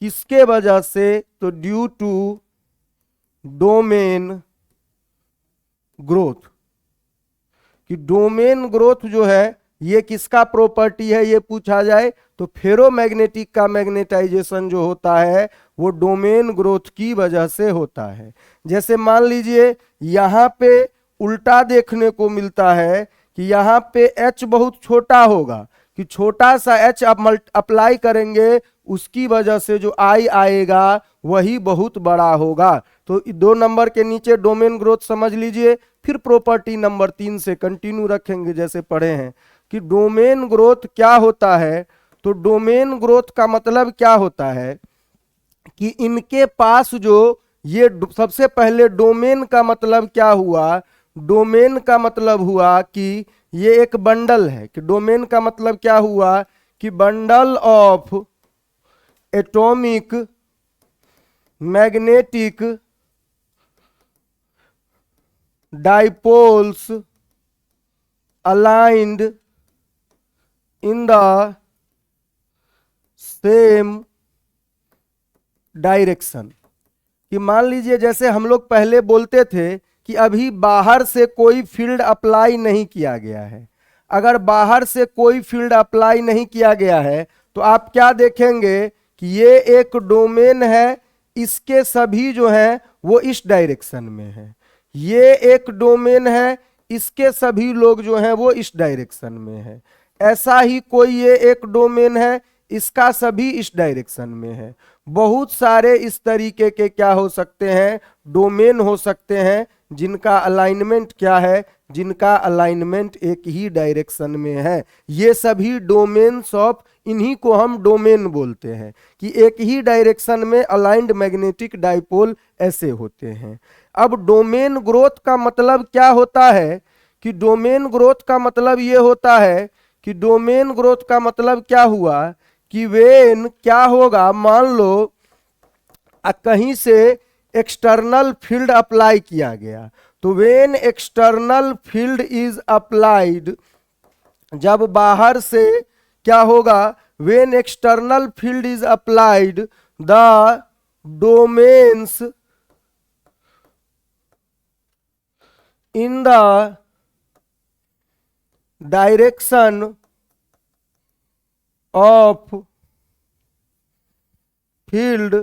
किसके वजह से, तो ड्यू टू डोमेन ग्रोथ, कि डोमेन ग्रोथ जो है ये किसका प्रॉपर्टी है ये पूछा जाए, तो फेरोमैग्नेटिक का मैग्नेटाइजेशन जो होता है वो डोमेन ग्रोथ की वजह से होता है। जैसे मान लीजिए यहां पे उल्टा देखने को मिलता है कि यहाँ पे H बहुत छोटा होगा, कि छोटा सा H आप अप्लाई करेंगे उसकी वजह से जो I आएगा वही बहुत बड़ा होगा। तो 2 नंबर के नीचे डोमेन ग्रोथ समझ लीजिए। फिर प्रॉपर्टी नंबर 3 से कंटिन्यू रखेंगे जैसे पढ़े हैं, कि डोमेन ग्रोथ क्या होता है। तो डोमेन ग्रोथ का मतलब क्या होता है कि इनके पास जो ये सबसे पहले डोमेन का मतलब क्या हुआ, डोमेन का मतलब हुआ कि ये एक बंडल है, कि डोमेन का मतलब क्या हुआ कि bundle of atomic magnetic dipoles aligned in the same direction. कि मान लीजिए जैसे हम लोग पहले बोलते थे कि अभी बाहर से कोई फील्ड अप्लाई नहीं किया गया है, अगर बाहर से कोई फील्ड अप्लाई नहीं किया गया है तो आप क्या देखेंगे कि ये एक डोमेन है, इसके सभी जो हैं वो इस डायरेक्शन में है, ये एक डोमेन है, इसके सभी लोग जो हैं वो इस डायरेक्शन में है, ऐसा ही कोई ये एक डोमेन है, इसका सभी इस डायरेक्शन में है। बहुत सारे इस तरीके के क्या हो सकते हैं, डोमेन हो सकते हैं जिनका अलाइनमेंट क्या है, जिनका अलाइनमेंट एक ही डायरेक्शन में है। ये सभी डोमेन्स ऑफ, इन्हीं को हम डोमेन बोलते हैं, कि एक ही डायरेक्शन में अलाइंड मैग्नेटिक डाइपोल ऐसे होते हैं। अब डोमेन ग्रोथ का मतलब क्या होता है, कि डोमेन ग्रोथ का मतलब ये होता है कि डोमेन ग्रोथ का मतलब क्या हुआ कि वेन क्या होगा, मान लो कहीं से एक्सटर्नल फील्ड अप्लाई किया गया, तो when external field is applied, जब बाहर से क्या होगा, when external field is applied the domains in the direction of field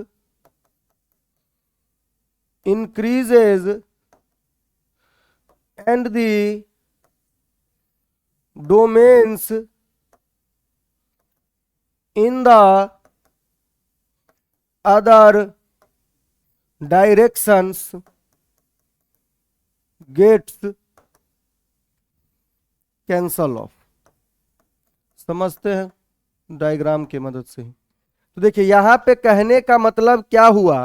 increases and the domains in the other directions gets cancel of. समझते हैं डायग्राम की मदद से ही। तो देखिए यहां पे कहने का मतलब क्या हुआ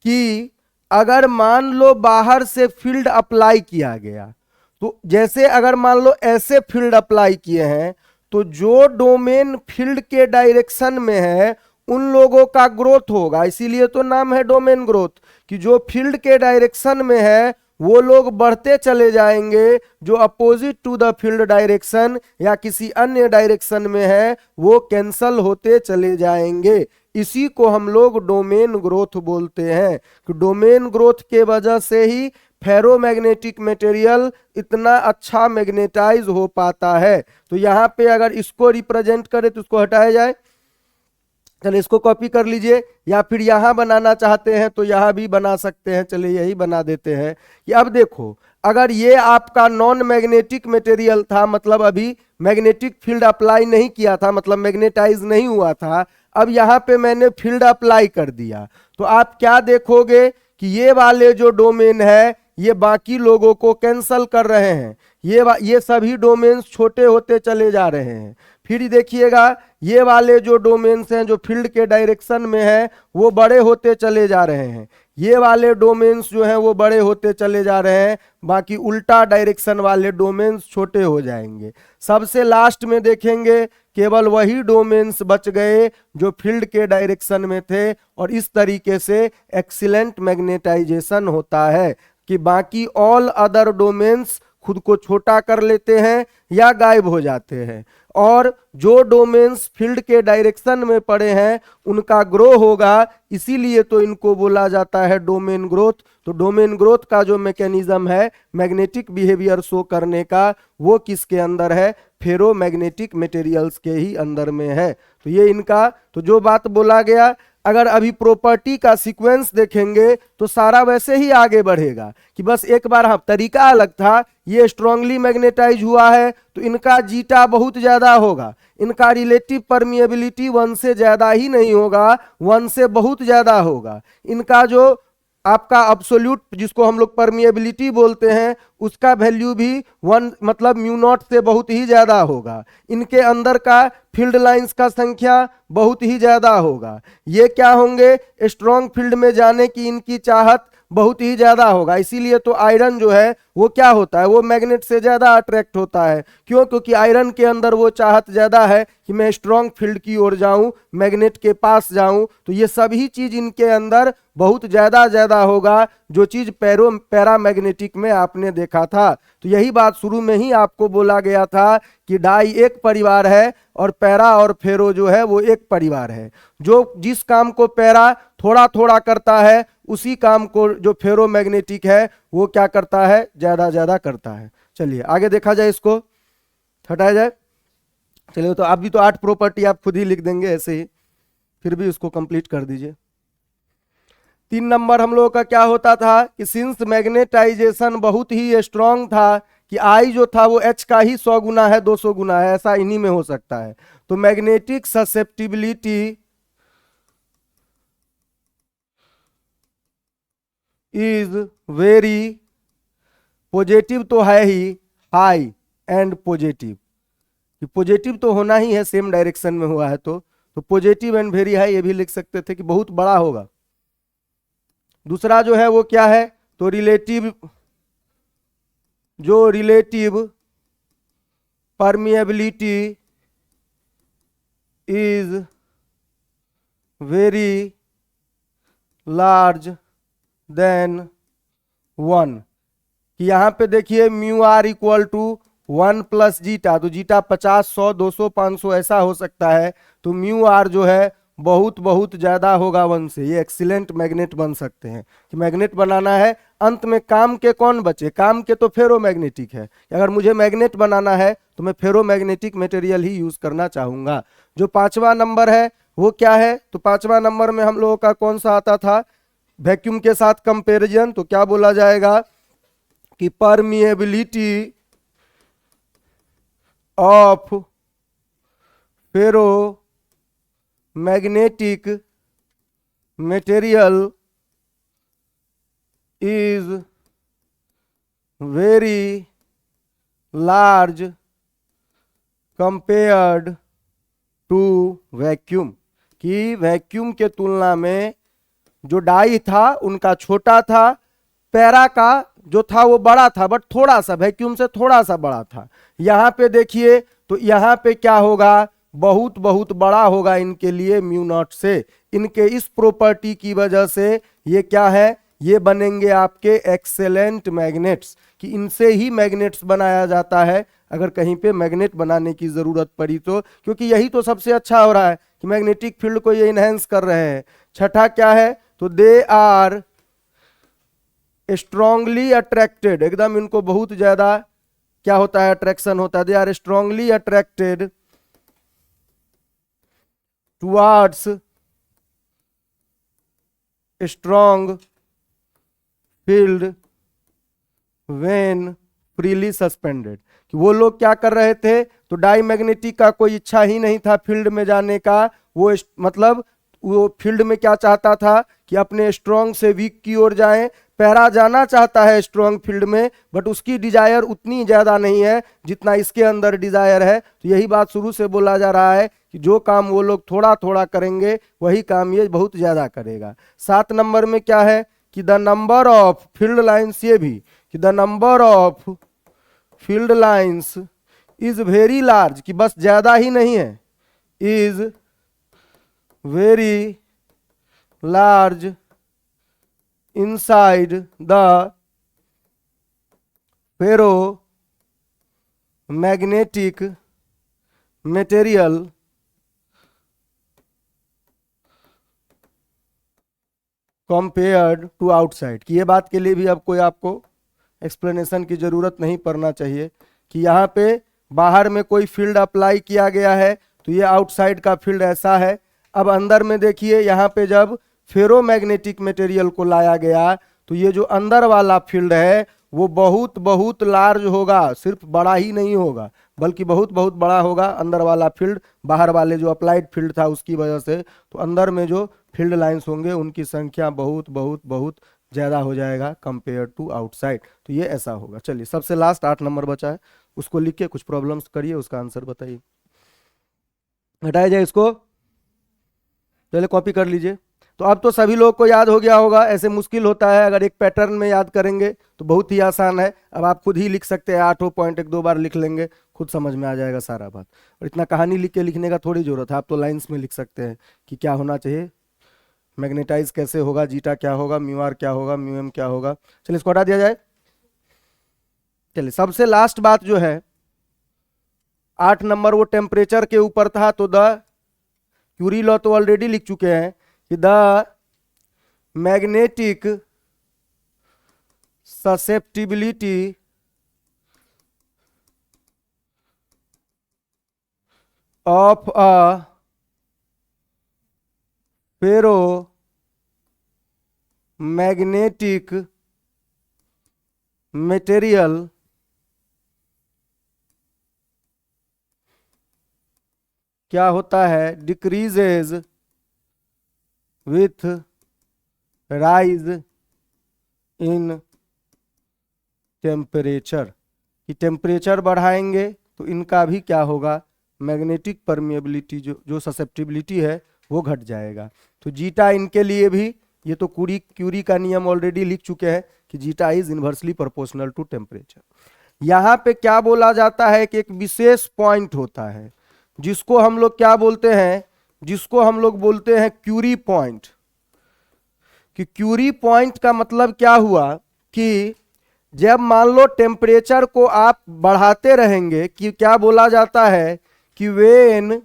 कि अगर मान लो बाहर से फील्ड अप्लाई किया गया, तो जैसे अगर मान लो ऐसे फील्ड अप्लाई किए हैं, तो जो डोमेन फील्ड के डायरेक्शन में है उन लोगों का ग्रोथ होगा, इसीलिए तो नाम है डोमेन ग्रोथ, कि जो फील्ड के डायरेक्शन में है वो लोग बढ़ते चले जाएंगे, जो opposite to the field direction या किसी अन्य डायरेक्शन में है वो कैंसल होते चले जाएंगे। इसी को हम लोग डोमेन ग्रोथ बोलते हैं कि डोमेन ग्रोथ के वजह से ही फेरोमैग्नेटिक मटेरियल इतना अच्छा मैग्नेटाइज हो पाता है। तो यहाँ पे अगर इसको रिप्रेजेंट करें तो इसको हटाया जाए, चलिए इसको कॉपी कर लीजिए, या फिर यहां बनाना चाहते हैं तो यहां भी बना सकते हैं। चलिए यही बना देते हैं कि अब देखो अगर ये आपका नॉन मैग्नेटिक मटेरियल था, मतलब अभी मैग्नेटिक फील्ड अप्लाई नहीं किया था, मतलब मैग्नेटाइज नहीं हुआ था, अब यहां पे मैंने फील्ड अप्लाई कर दिया, तो आप क्या देखोगे कि ये वाले जो डोमेन है ये बाकी लोगों को कैंसल कर रहे हैं, ये सभी डोमेन्स छोटे होते चले जा रहे हैं। फिर देखिएगा ये वाले जो डोमेन्स हैं जो फील्ड के डायरेक्शन में है वो बड़े होते चले जा रहे हैं, ये वाले डोमेन्स जो हैं वो बड़े होते चले जा रहे हैं, बाकी उल्टा डायरेक्शन वाले डोमेन्स छोटे हो जाएंगे। सबसे लास्ट में देखेंगे केवल वही डोमेन्स बच गए जो फील्ड के डायरेक्शन में थे, और इस तरीके से एक्सीलेंट मैग्नेटाइजेशन होता है कि बाकी ऑल अदर डोमेन्स खुद को छोटा कर लेते हैं या गायब हो जाते हैं, और जो डोमेन्स फील्ड के डायरेक्शन में पड़े हैं उनका ग्रो होगा, इसीलिए तो इनको बोला जाता है डोमेन ग्रोथ। तो डोमेन ग्रोथ का जो मैकेनिज्म है मैग्नेटिक बिहेवियर शो करने का, वो किसके अंदर है, फेरोमैग्नेटिक मटेरियल्स के ही अंदर में है। तो ये इनका तो जो बात बोला गया, अगर अभी प्रॉपर्टी का सीक्वेंस देखेंगे तो सारा वैसे ही आगे बढ़ेगा कि बस एक बार हाँ तरीका अलग था, ये स्ट्रांगली मैग्नेटाइज हुआ है तो इनका जीटा बहुत ज्यादा होगा, इनका रिलेटिव परमिएबिलिटी 1 से ज्यादा ही नहीं होगा, 1 से बहुत ज्यादा होगा, इनका जो आपका अब्सोल्यूट जिसको हम लोग परमिएबिलिटी बोलते हैं उसका वैल्यू भी 1 मतलब म्यू नॉट से बहुत ही ज्यादा होगा, इनके अंदर का फील्ड लाइंस का संख्या बहुत ही ज्यादा होगा, ये क्या होंगे स्ट्रॉन्ग फील्ड में जाने की इनकी चाहत बहुत ही ज्यादा होगा। इसीलिए तो आयरन जो है वो क्या होता है, वो मैग्नेट से ज्यादा अट्रैक्ट होता है, क्यों, क्योंकि आयरन के अंदर वो चाहत ज्यादा है कि मैं स्ट्रॉन्ग फील्ड की ओर जाऊं, मैग्नेट के पास जाऊं। तो ये सभी चीज इनके अंदर बहुत ज्यादा होगा, जो चीज पैरामैग्नेटिक में आपने देखा था। तो यही बात शुरू में ही आपको बोला गया था कि डाई एक परिवार है और पैरा और फेरो जो है वो एक परिवार है। जो जिस काम को पैरा थोड़ा थोड़ा करता है उसी काम को जो फेरोमैग्नेटिक है वो क्या करता है, ज्यादा करता है। चलिए आगे देखा जाए, इसको हटाया जाए। चलिए तो आप भी तो 8 प्रॉपर्टी आप खुद ही लिख देंगे ऐसे ही, फिर भी उसको कंप्लीट कर दीजिए। 3 नंबर हम लोगों का क्या होता था कि सिंस मैग्नेटाइजेशन बहुत ही स्ट्रांग था कि आई जो था वो एच का ही 100 गुना है 200 गुना है, ऐसा इन्हीं में हो सकता है। तो magnetic susceptibility is very positive, तो है ही हाई एंड पॉजिटिव, पॉजिटिव तो होना ही है, सेम डायरेक्शन में हुआ है तो पॉजिटिव एंड वेरी हाई ये भी लिख सकते थे कि बहुत बड़ा होगा। दूसरा जो है वो क्या है, तो रिलेटिव, जो relative permeability is very large than 1, कि यहाँ पे देखिए mu R equal to 1 plus zeta, तो जीटा 50, 100, 200, 500 ऐसा हो सकता है, तो म्यू आर जो है बहुत बहुत ज्यादा होगा 1 से। ये एक्सीलेंट मैग्नेट बन सकते हैं। कि मैग्नेट बनाना है, अंत में काम के कौन बचे, काम के तो फेरोमैग्नेटिक है। अगर मुझे मैग्नेट बनाना है तो मैं फेरोमैग्नेटिक मटेरियल ही यूज करना चाहूंगा। जो 5वां नंबर है वो क्या है, तो 5वां नंबर में हम लोगों का कौन सा आता था, वैक्यूम के साथ कंपेरिजन। तो क्या बोला जाएगा कि permeability of ferromagnetic material is very large compared to vacuum, कि वैक्यूम के तुलना में जो डाई था उनका छोटा था, पैरा का जो था वो बड़ा था, बट थोड़ा सा वैक्यूम से थोड़ा सा बड़ा था। यहां पे देखिए तो यहां पे क्या होगा, बहुत बहुत बड़ा होगा इनके लिए म्यू नॉट से। इनके इस प्रॉपर्टी की वजह से ये क्या है, ये बनेंगे आपके एक्सेलेंट मैग्नेट्स, कि इनसे ही मैग्नेट्स बनाया जाता है अगर कहीं पे मैग्नेट बनाने की जरूरत पड़ी तो, क्योंकि यही तो सबसे अच्छा हो रहा है कि मैग्नेटिक फील्ड को ये इनहेंस कर रहे हैं। छठा क्या है, तो दे आर स्ट्रांगली अट्रैक्टेड, एकदम इनको बहुत ज्यादा क्या होता है, अट्रैक्शन होता है। They are strongly attracted towards strong field when freely suspended, कि वो लोग क्या कर रहे थे, तो डाई मैग्नेटिक का कोई इच्छा ही नहीं था फील्ड में जाने का। वो मतलब वो फील्ड में क्या चाहता था कि अपने स्ट्रॉन्ग से वीक की ओर जाएं। पैरा जाना चाहता है स्ट्रॉन्ग फील्ड में, बट उसकी डिजायर उतनी ज्यादा नहीं है जितना इसके अंदर डिजायर है। तो यही बात शुरू से बोला जा रहा है कि जो काम वो लोग थोड़ा थोड़ा करेंगे वही काम ये बहुत ज्यादा करेगा। 7 नंबर में क्या है कि the number of field lines, ये भी कि the number of field lines is very large, कि बस ज्यादा ही नहीं है, is very large inside the ferromagnetic material compared to outside, कि ये बात के लिए भी अब कोई आपको एक्सप्लेनेशन की जरूरत नहीं पड़ना चाहिए कि यहाँ पे बाहर में कोई फील्ड अप्लाई किया गया है तो ये आउटसाइड का फील्ड ऐसा है। अब अंदर में देखिए यहाँ पे जब फेरोमैग्नेटिक मटेरियल को लाया गया तो ये जो अंदर वाला फील्ड है वो बहुत बहुत लार्ज होगा, सिर्फ बड़ा ही नहीं होगा बल्कि बहुत बहुत बड़ा होगा अंदर वाला फील्ड। बाहर वाले जो अप्लाइड फील्ड था उसकी वजह से तो अंदर में जो फील्ड लाइंस होंगे उनकी संख्या बहुत बहुत बहुत ज्यादा हो जाएगा कंपेयर टू आउटसाइड। तो ये ऐसा होगा। चलिए सबसे लास्ट 8 नंबर बचा है, उसको लिख के कुछ प्रॉब्लम्स करिए, उसका आंसर बताइए। हटाया जाए इसको, पहले कॉपी कर लीजिए। तो अब तो सभी लोग को याद हो गया होगा, ऐसे मुश्किल होता है अगर एक पैटर्न में याद करेंगे तो बहुत ही आसान है। अब आप खुद ही लिख सकते हैं, 8 पॉइंट 1-2 बार लिख लेंगे, खुद समझ में आ जाएगा सारा बात। और इतना कहानी लिख के लिखने का थोड़ी जरूरत है, आप तो लाइंस में लिख सकते हैं कि क्या होना चाहिए, मैग्नेटाइज कैसे होगा, जीटा क्या होगा, म्यू आर क्या होगा, म्यू एम क्या होगा। चलिए इसको हटा दिया जाए। चलिए सबसे लास्ट बात जो है 8 नंबर वो टेम्परेचर के ऊपर था, तो द क्यूरी लॉ तो ऑलरेडी लिख चुके हैं कि the magnetic susceptibility of a ferromagnetic material क्या होता है, decreases with rise in temperature, कि टेम्परेचर बढ़ाएंगे तो इनका भी क्या होगा, मैग्नेटिक परमिएबिलिटी जो ससेप्टिबिलिटी है वो घट जाएगा। तो जीटा इनके लिए भी, ये तो क्यूरी का नियम ऑलरेडी लिख चुके हैं कि zeta is inversely proportional to temperature. यहाँ पे क्या बोला जाता है कि एक विशेष पॉइंट होता है जिसको हम लोग क्या बोलते हैं, जिसको हम लोग बोलते हैं क्यूरी पॉइंट। कि क्यूरी पॉइंट का मतलब क्या हुआ कि जब मान लो टेम्परेचर को आप बढ़ाते रहेंगे, कि क्या बोला जाता है कि when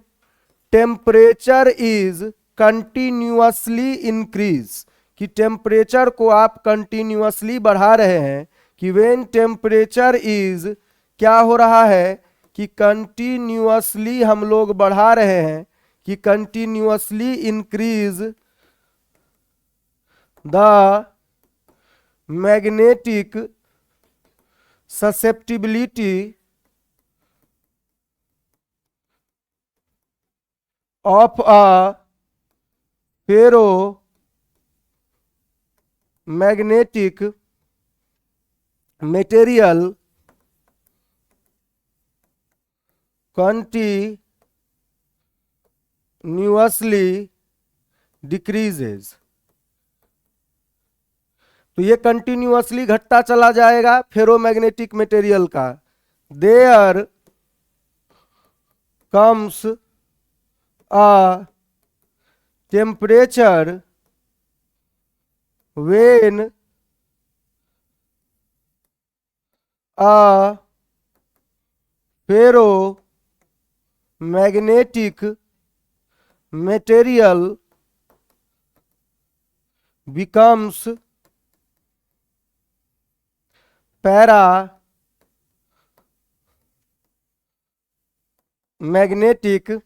temperature is continuously increase, कि टेम्परेचर को आप कंटिन्यूअसली बढ़ा रहे हैं, कि व्हेन टेम्परेचर इज क्या हो रहा है कि कंटिन्यूअसली हम लोग बढ़ा रहे हैं, कि continuously increase the magnetic susceptibility of a ferromagnetic material continuously decreases। तो ये कंटिन्यूअसली घटता चला जाएगा फेरोमैग्नेटिक मटेरियल का। There comes a temperature when a ferromagnetic material becomes paramagnetic. कि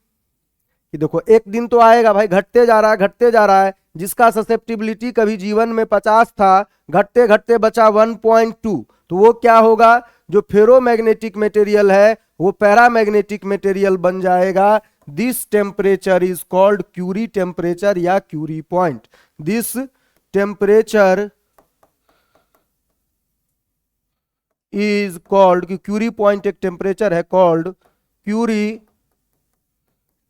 देखो एक दिन तो आएगा भाई, घटते जा रहा है घटते जा रहा है, जिसका ससेप्टिबिलिटी कभी जीवन में 50 था, घटते घटते बचा 1.2, तो वो क्या होगा, जो फेरोमैग्नेटिक मटेरियल है वो पैरामैग्नेटिक मटेरियल बन जाएगा। This temperature is called Curie temperature या Curie point. This temperature is called, कि क्यूरी पॉइंट एक टेम्परेचर है, कॉल्ड क्यूरी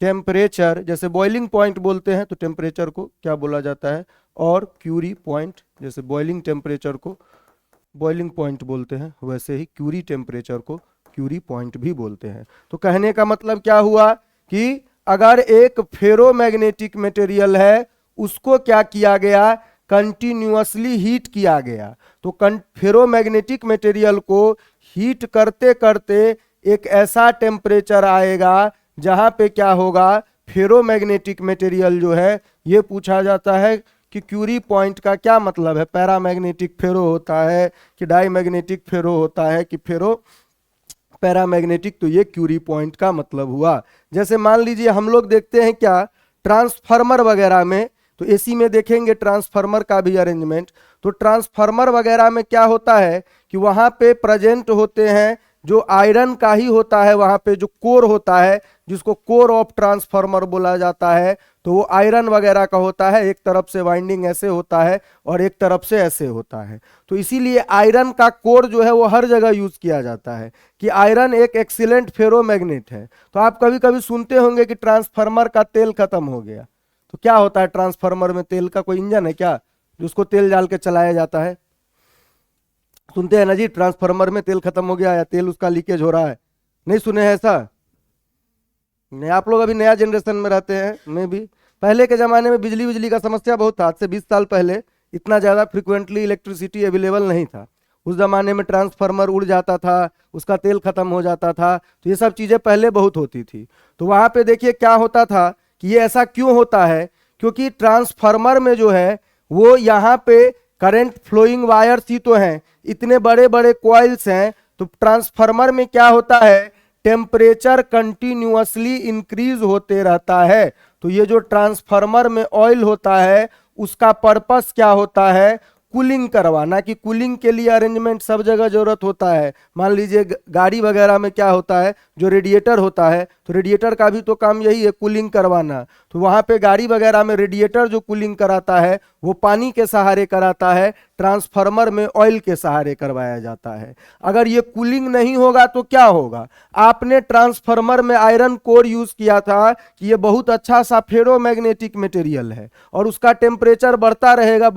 टेम्परेचर। जैसे बॉइलिंग पॉइंट बोलते हैं तो टेम्परेचर को क्या बोला जाता है, और क्यूरी पॉइंट, जैसे बॉइलिंग टेम्परेचर को बॉइलिंग पॉइंट बोलते हैं, वैसे ही क्यूरी टेम्परेचर को क्यूरी पॉइंट भी बोलते हैं। तो कहने का मतलब क्या हुआ कि अगर एक फेरोमैग्नेटिक मटेरियल है उसको क्या किया गया, कंटिन्यूअसली हीट किया गया, तो फेरोमैग्नेटिक मटेरियल को हीट करते करते एक ऐसा टेम्परेचर आएगा जहां पे क्या होगा, फेरोमैग्नेटिक मटेरियल जो है, ये पूछा जाता है कि क्यूरी पॉइंट का क्या मतलब है, पैरामैग्नेटिक फेरो होता है कि डाईमैग्नेटिक फेरो होता है कि फेरो पैरामैग्नेटिक, तो ये क्यूरी पॉइंट का मतलब हुआ। जैसे मान लीजिए हम लोग देखते हैं क्या ट्रांसफार्मर वगैरह में, तो एसी में देखेंगे ट्रांसफार्मर का भी अरेंजमेंट, तो ट्रांसफार्मर वगैरह में क्या होता है कि वहां पे प्रेजेंट होते हैं जो आयरन का ही होता है, वहां पे जो कोर होता है जिसको कोर ऑफ ट्रांसफार्मर बोला जाता है, तो वो आयरन वगैरह का होता है। एक तरफ से वाइंडिंग ऐसे होता है और एक तरफ से ऐसे होता है, तो इसीलिए आयरन का कोर जो है वो हर जगह यूज किया जाता है कि आयरन एक एक्सीलेंट फेरोमैग्नेट है। तो आप कभी कभी सुनते होंगे कि ट्रांसफार्मर का तेल खत्म हो गया, तो क्या होता है ट्रांसफार्मर में तेल का कोई इंजन है क्या जिसको तेल डाल के चलाया जाता है, सुनते हैं ना जी, ट्रांसफार्मर में तेल खत्म हो गया या तेल उसका लीकेज हो रहा है, नहीं सुने हैं ऐसा? नहीं, आप लोग अभी नया जनरेशन में रहते हैं, मैं भी। पहले के जमाने में बिजली का समस्या बहुत था, आज से 20 साल पहले इतना ज़्यादा फ्रिक्वेंटली इलेक्ट्रिसिटी अवेलेबल नहीं था। उस जमाने में ट्रांसफार्मर उड़ जाता था, उसका तेल खत्म हो जाता था, तो ये सब चीज़ें पहले बहुत होती थी। तो वहाँ पे देखिए क्या होता था कि ये ऐसा क्यों होता है, क्योंकि ट्रांसफार्मर में जो है वो यहाँ पे करंट फ्लोइंग वायर्स ही तो हैं, इतने बड़े बड़े कॉइल्स हैं, तो ट्रांसफार्मर में क्या होता है, टेम्परेचर कंटिन्यूअसली इंक्रीज होते रहता है। तो ये जो ट्रांसफार्मर में ऑयल होता है उसका पर्पस क्या होता है, कूलिंग करवाना, कि कूलिंग के लिए अरेंजमेंट सब जगह जरूरत होता है। मान लीजिए गाड़ी वगैरह में क्या होता है, जो रेडिएटर होता है, तो रेडिएटर का भी तो काम यही है कूलिंग करवाना। तो वहाँ पे गाड़ी वगैरह में रेडिएटर जो कूलिंग कराता है वो पानी के सहारे कराता है, ट्रांसफार्मर में ऑयल के सहारे करवाया जाता है। अगर ये कूलिंग नहीं होगा तो क्या होगा? आपने ट्रांसफार्मर में आयरन कोर यूज किया था कि ये बहुत अच्छा सा फेरोमैग्नेटिक मटेरियल है, और उसका टेम्परेचर बढ़ता रहेगा,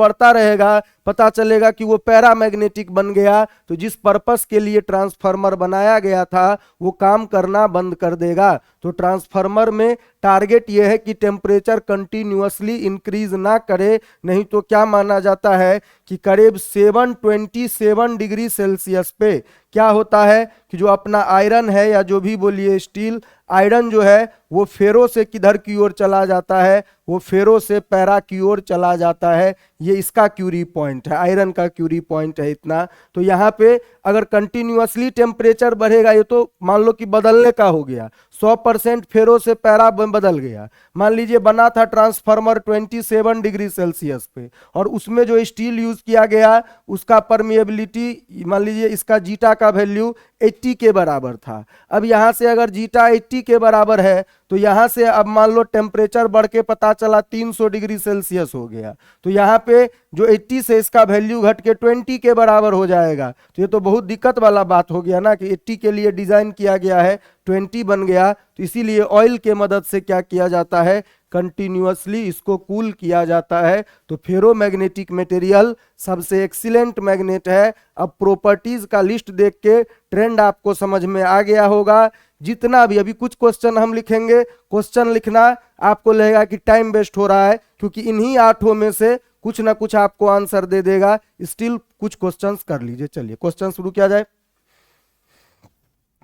पता चलेगा कि वो पैरामैग्नेटिक बन गया, तो जिस पर्पस के लिए ट्रांसफार्मर बनाया गया था वो काम करना बंद कर देगा। तो ट्रांसफार्मर में टारगेट ये है कि टेम्परेचर कंटिन्यूअसली इंक्रीज ना करे, नहीं तो क्या माना जाता है कि करीब 727 डिग्री सेल्सियस पे क्या होता है कि जो अपना आयरन है या जो भी बोलिए स्टील, आयरन जो है वो फेरो से किधर की ओर चला जाता है, वो फेरो से पैरा की ओर चला जाता है। ये इसका क्यूरी पॉइंट है, आयरन का क्यूरी पॉइंट है इतना। तो यहाँ पे अगर कंटिन्यूअसली टेम्परेचर बढ़ेगा, ये तो मान लो कि बदलने का हो गया, 100% फेरो से पैरा बदल गया। मान लीजिए बना था ट्रांसफार्मर 27 डिग्री सेल्सियस पे, और उसमें जो स्टील यूज किया गया उसका परमिएबिलिटी, मान लीजिए इसका जीटा का वैल्यू 80 के बराबर था। अब यहाँ से अगर जीटा 80 के बराबर है तो यहाँ से अब मान लो टेम्परेचर बढ़ के पता चला 300 डिग्री सेल्सियस हो गया, तो यहाँ पे जो 80 से इसका वैल्यू घट के 20 के बराबर हो जाएगा। तो ये तो बहुत दिक्कत वाला बात हो गया ना कि 80 के लिए डिजाइन किया गया है, 20 बन गया। तो इसीलिए ऑयल के मदद से क्या किया जाता है, कंटिन्यूअसली इसको कूल किया जाता है। तो फेरोमैग्नेटिक मटेरियल सबसे एक्सीलेंट मैग्नेट है। अब प्रॉपर्टीज का लिस्ट देख के ट्रेंड आपको समझ में आ गया होगा। जितना भी अभी कुछ क्वेश्चन हम लिखेंगे, क्वेश्चन लिखना आपको लगेगा कि टाइम वेस्ट हो रहा है, क्योंकि इन्हीं 8 में से कुछ ना कुछ आपको आंसर दे देगा। स्टिल कुछ क्वेश्चंस कर लीजिए। चलिए क्वेश्चन शुरू किया जाए।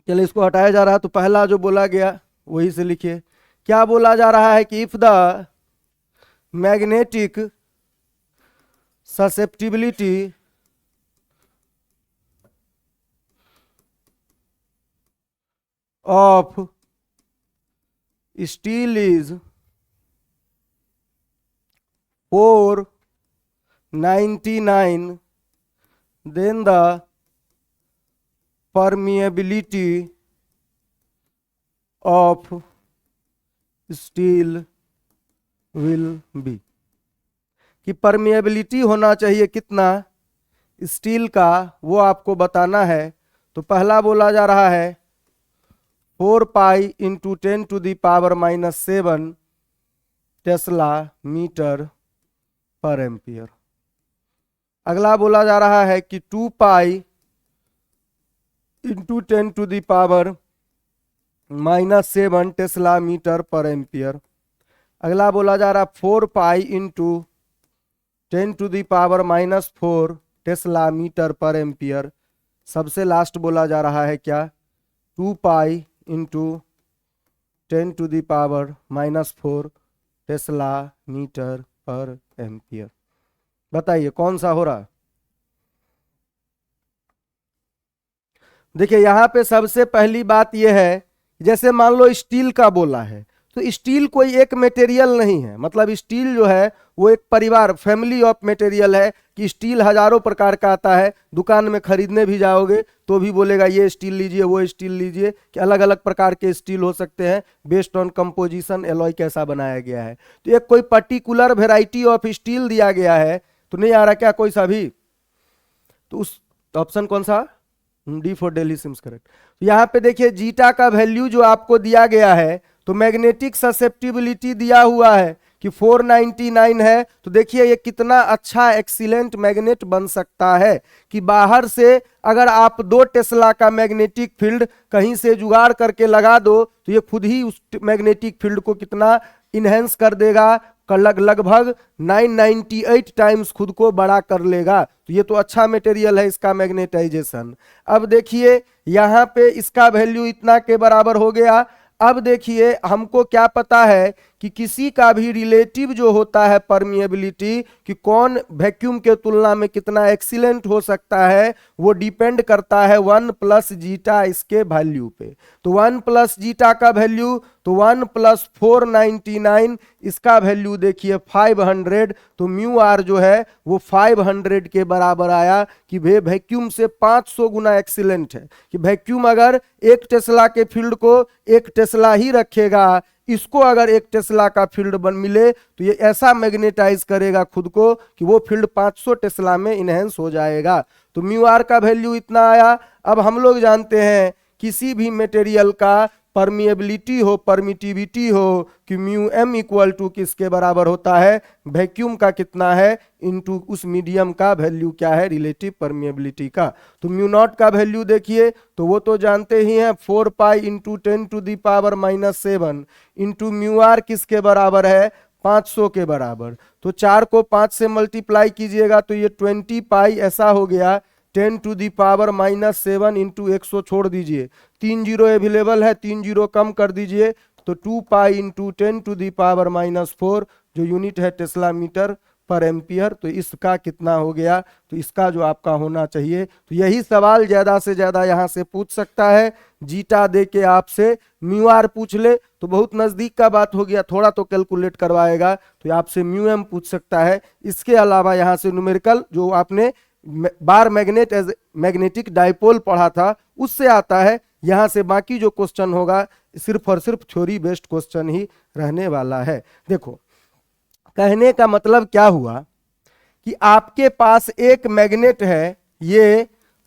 चलिए इसको हटाया जा रहा है, तो पहला जो बोला गया वही से लिखिए। क्या बोला जा रहा है कि if the magnetic susceptibility of steel is 499, then the permeability of steel will be, कि परमिएबिलिटी होना चाहिए कितना स्टील का, वो आपको बताना है। तो पहला बोला जा रहा है 4 पाई इंटू 10⁻⁻7 टेस्ला मीटर पर एम्पियर। अगला बोला जा रहा है कि 2 पाई इंटू 10⁻⁻7 टेस्ला मीटर पर एम्पियर। अगला बोला जा रहा 4 पाई इंटू 10⁻⁻4 टेस्ला मीटर पर एम्पियर। सबसे लास्ट बोला जा रहा है क्या, 2 पाई इंटू 10⁻⁻4 टेस्ला मीटर पर एम्पियर। बताइए कौन सा हो रहा है? देखिए यहाँ पे सबसे पहली बात यह है, जैसे मान लो स्टील का बोला है, तो स्टील कोई एक मटेरियल नहीं है। मतलब स्टील जो है वो एक परिवार, फैमिली ऑफ मटेरियल है, कि स्टील हजारों प्रकार का आता है। दुकान में खरीदने भी जाओगे तो भी बोलेगा ये स्टील लीजिए, वो स्टील लीजिए, कि अलग अलग प्रकार के स्टील हो सकते हैं बेस्ड ऑन कंपोजिशन, एलॉय कैसा बनाया गया है। तो एक कोई पर्टिकुलर वेराइटी ऑफ स्टील दिया गया है, तो नहीं आ रहा क्या कोई सा भी? तो उस ऑप्शन कौन सा? D for Delhi seems correct. यहाँ पे देखिए जीटा का वैल्यू जो आपको दिया गया है, तो मैग्नेटिक ससेप्टिबिलिटी दिया हुआ है कि 499 है। तो देखिए ये कितना अच्छा एक्सीलेंट मैग्नेट बन सकता है, कि बाहर से अगर आप 2 टेस्ला का मैग्नेटिक फील्ड कहीं से जुगाड़ करके लगा दो, तो ये खुद ही उस मैग्नेटिक फील्ड को कितना इनहेंस कर देगा, लगभग 998 टाइम्स खुद को बड़ा कर लेगा। तो ये तो अच्छा मटेरियल है इसका मैग्नेटाइजेशन। अब देखिए यहाँ पे इसका वैल्यू इतना के बराबर हो गया। अब देखिए हमको क्या पता है कि किसी का भी रिलेटिव जो होता है परमिएबिलिटी, कि कौन वैक्यूम के तुलना में कितना एक्सीलेंट हो सकता है, वो डिपेंड करता है 1 प्लस जीटा इसके वैल्यू पे। तो 1 प्लस जीटा का वैल्यू, तो 1 प्लस 499, इसका वैल्यू देखिए 500। तो म्यू आर जो है वो 500 के बराबर आया, कि वे वैक्यूम से 500 गुना एक्सीलेंट है। कि वैक्यूम अगर 1 टेस्ला के फील्ड को 1 टेस्ला ही रखेगा, इसको अगर 1 टेस्ला का फील्ड बन मिले तो ये ऐसा मैग्नेटाइज करेगा खुद को कि वो फील्ड 500 टेस्ला में इनहेंस हो जाएगा। तो म्यू आर का वैल्यू इतना आया। अब हम लोग जानते हैं किसी भी मटेरियल का परमिएबिलिटी हो, परमिटिविटी हो, कि म्यू एम इक्वल टू किसके बराबर होता है, वैक्यूम का कितना है इनटू उस मीडियम का वैल्यू क्या है, रिलेटिव परमिएबिलिटी का। तो म्यू नॉट का वैल्यू देखिए तो वो तो जानते ही हैं 4 pi into 10⁻⁻7 into mu R किसके बराबर है, 500 के बराबर। तो 4 को 5 से मल्टीप्लाई कीजिएगा तो ये 20 पाई ऐसा हो गया 10⁻⁻7 इंटू 100 छोड़ दीजिए, 3 जीरो अवेलेबल है, 3 जीरो कम कर दीजिए तो 2 पाई इंटू 10⁻⁻4 जो यूनिट है टेस्ला मीटर पर एम्पियर। तो इसका कितना हो गया, तो इसका जो आपका होना चाहिए। तो यही सवाल ज्यादा से ज्यादा यहाँ से पूछ सकता है, जीटा दे के आपसे म्यू आर पूछ ले तो बहुत नजदीक का बात हो गया, थोड़ा तो कैलकुलेट करवाएगा तो आपसे म्यू एम पूछ सकता है। इसके अलावा यहाँ से न्यूमेरिकल जो आपने bar magnet as magnetic dipole पढ़ा था उससे आता है। यहां से बाकी जो क्वेश्चन होगा सिर्फ और सिर्फ थ्योरी बेस्ड क्वेश्चन ही रहने वाला है। देखो कहने का मतलब क्या हुआ कि आपके पास एक मैग्नेट है, ये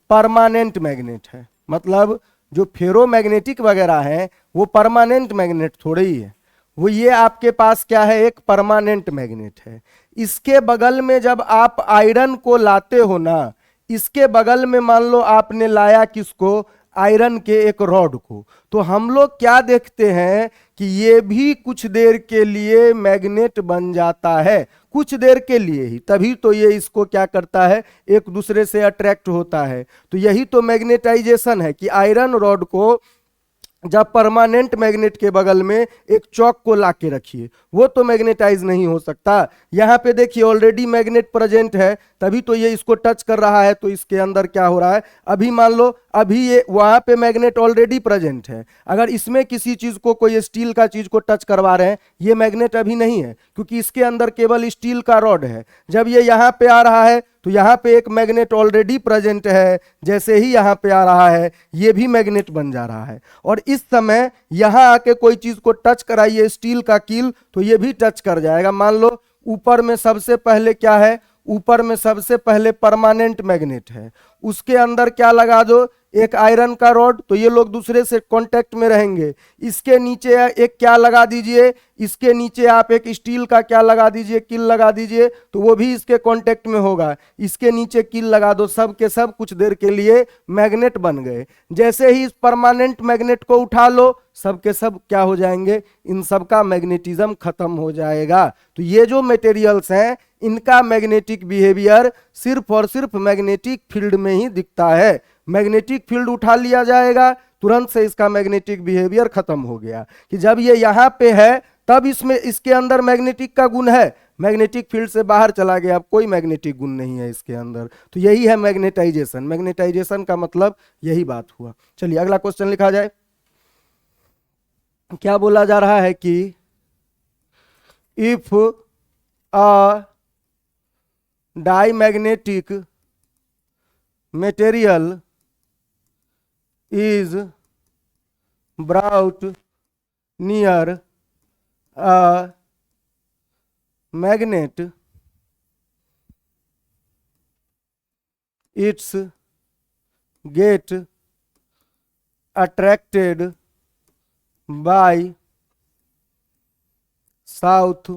परमानेंट मैग्नेट है, मतलब जो फेरोमैग्नेटिक वगैरह है वो परमानेंट मैग्नेट थोड़े ही है, वो ये आपके पास क्या है, एक परमानेंट मैग्नेट है। इसके बगल में जब आप आयरन को लाते हो ना, इसके बगल में मान लो आपने लाया किसको, आयरन के एक रॉड को, तो हम लोग क्या देखते हैं कि ये भी कुछ देर के लिए मैग्नेट बन जाता है, कुछ देर के लिए ही, तभी तो ये इसको क्या करता है, एक दूसरे से अट्रैक्ट होता है। तो यही तो मैग्नेटाइजेशन है कि आयरन रॉड को जब परमानेंट मैग्नेट के बगल में एक चौक को ला के रखिए, वो तो मैग्नेटाइज नहीं हो सकता। यहां पे देखिए ऑलरेडी मैग्नेट प्रेजेंट है, तभी तो ये इसको टच कर रहा है। तो इसके अंदर क्या हो रहा है, अभी मान लो अभी ये वहां पे मैग्नेट ऑलरेडी प्रेजेंट है, अगर इसमें किसी चीज को, कोई स्टील का चीज को टच करवा रहे हैं, ये मैग्नेट अभी नहीं है क्योंकि इसके अंदर केवल स्टील का रॉड है। जब ये यहाँ पे आ रहा है तो यहाँ पे एक मैग्नेट ऑलरेडी प्रेजेंट है, जैसे ही यहाँ पे आ रहा है ये भी मैग्नेट बन जा रहा है। और इस समय यहाँ आके कोई चीज को टच कराइए, स्टील का कील, तो ये भी टच कर जाएगा। मान लो ऊपर में सबसे पहले क्या है, ऊपर में सबसे पहले परमानेंट मैग्नेट है, उसके अंदर क्या लगा दो, एक आयरन का रॉड, तो ये लोग दूसरे से कांटेक्ट में रहेंगे। इसके नीचे एक क्या लगा दीजिए, इसके नीचे आप एक स्टील का क्या लगा दीजिए, कील लगा दीजिए, तो वो भी इसके कांटेक्ट में होगा। इसके नीचे कील लगा दो, सब के सब कुछ देर के लिए मैग्नेट बन गए। जैसे ही इस परमानेंट मैग्नेट को उठा लो, सब के सब क्या हो जाएंगे, इन सब का मैग्नेटिज्म खत्म हो जाएगा। तो ये जो मटेरियल्स हैं इनका मैग्नेटिक बिहेवियर सिर्फ और सिर्फ मैग्नेटिक फील्ड में ही दिखता है। मैग्नेटिक फील्ड उठा लिया जाएगा, तुरंत से इसका मैग्नेटिक बिहेवियर खत्म हो गया। कि जब ये यहां पे है तब इसमें, इसके अंदर मैग्नेटिक का गुण है, मैग्नेटिक फील्ड से बाहर चला गया, अब कोई मैग्नेटिक गुण नहीं है इसके अंदर। तो यही है मैग्नेटाइजेशन। मैग्नेटाइजेशन का मतलब यही बात हुआ। चलिए अगला क्वेश्चन लिखा जाए। क्या बोला जा रहा है कि if a diamagnetic material is brought near a magnet, it's get attracted by south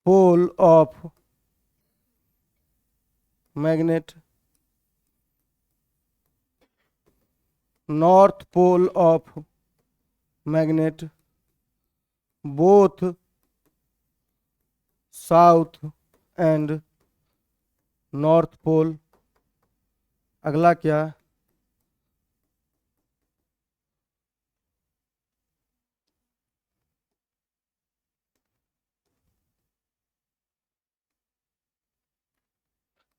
pole of magnet, north pole of magnet, both south and north pole। अगला क्या,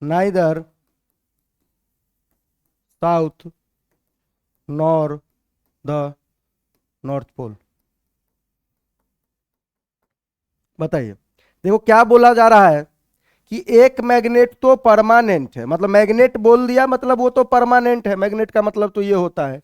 neither south nor the north pole। बताइए, देखो क्या बोला जा रहा है कि एक मैग्नेट तो परमानेंट है, मतलब मैग्नेट बोल दिया मतलब वो तो परमानेंट है, मैग्नेट का मतलब तो ये होता है।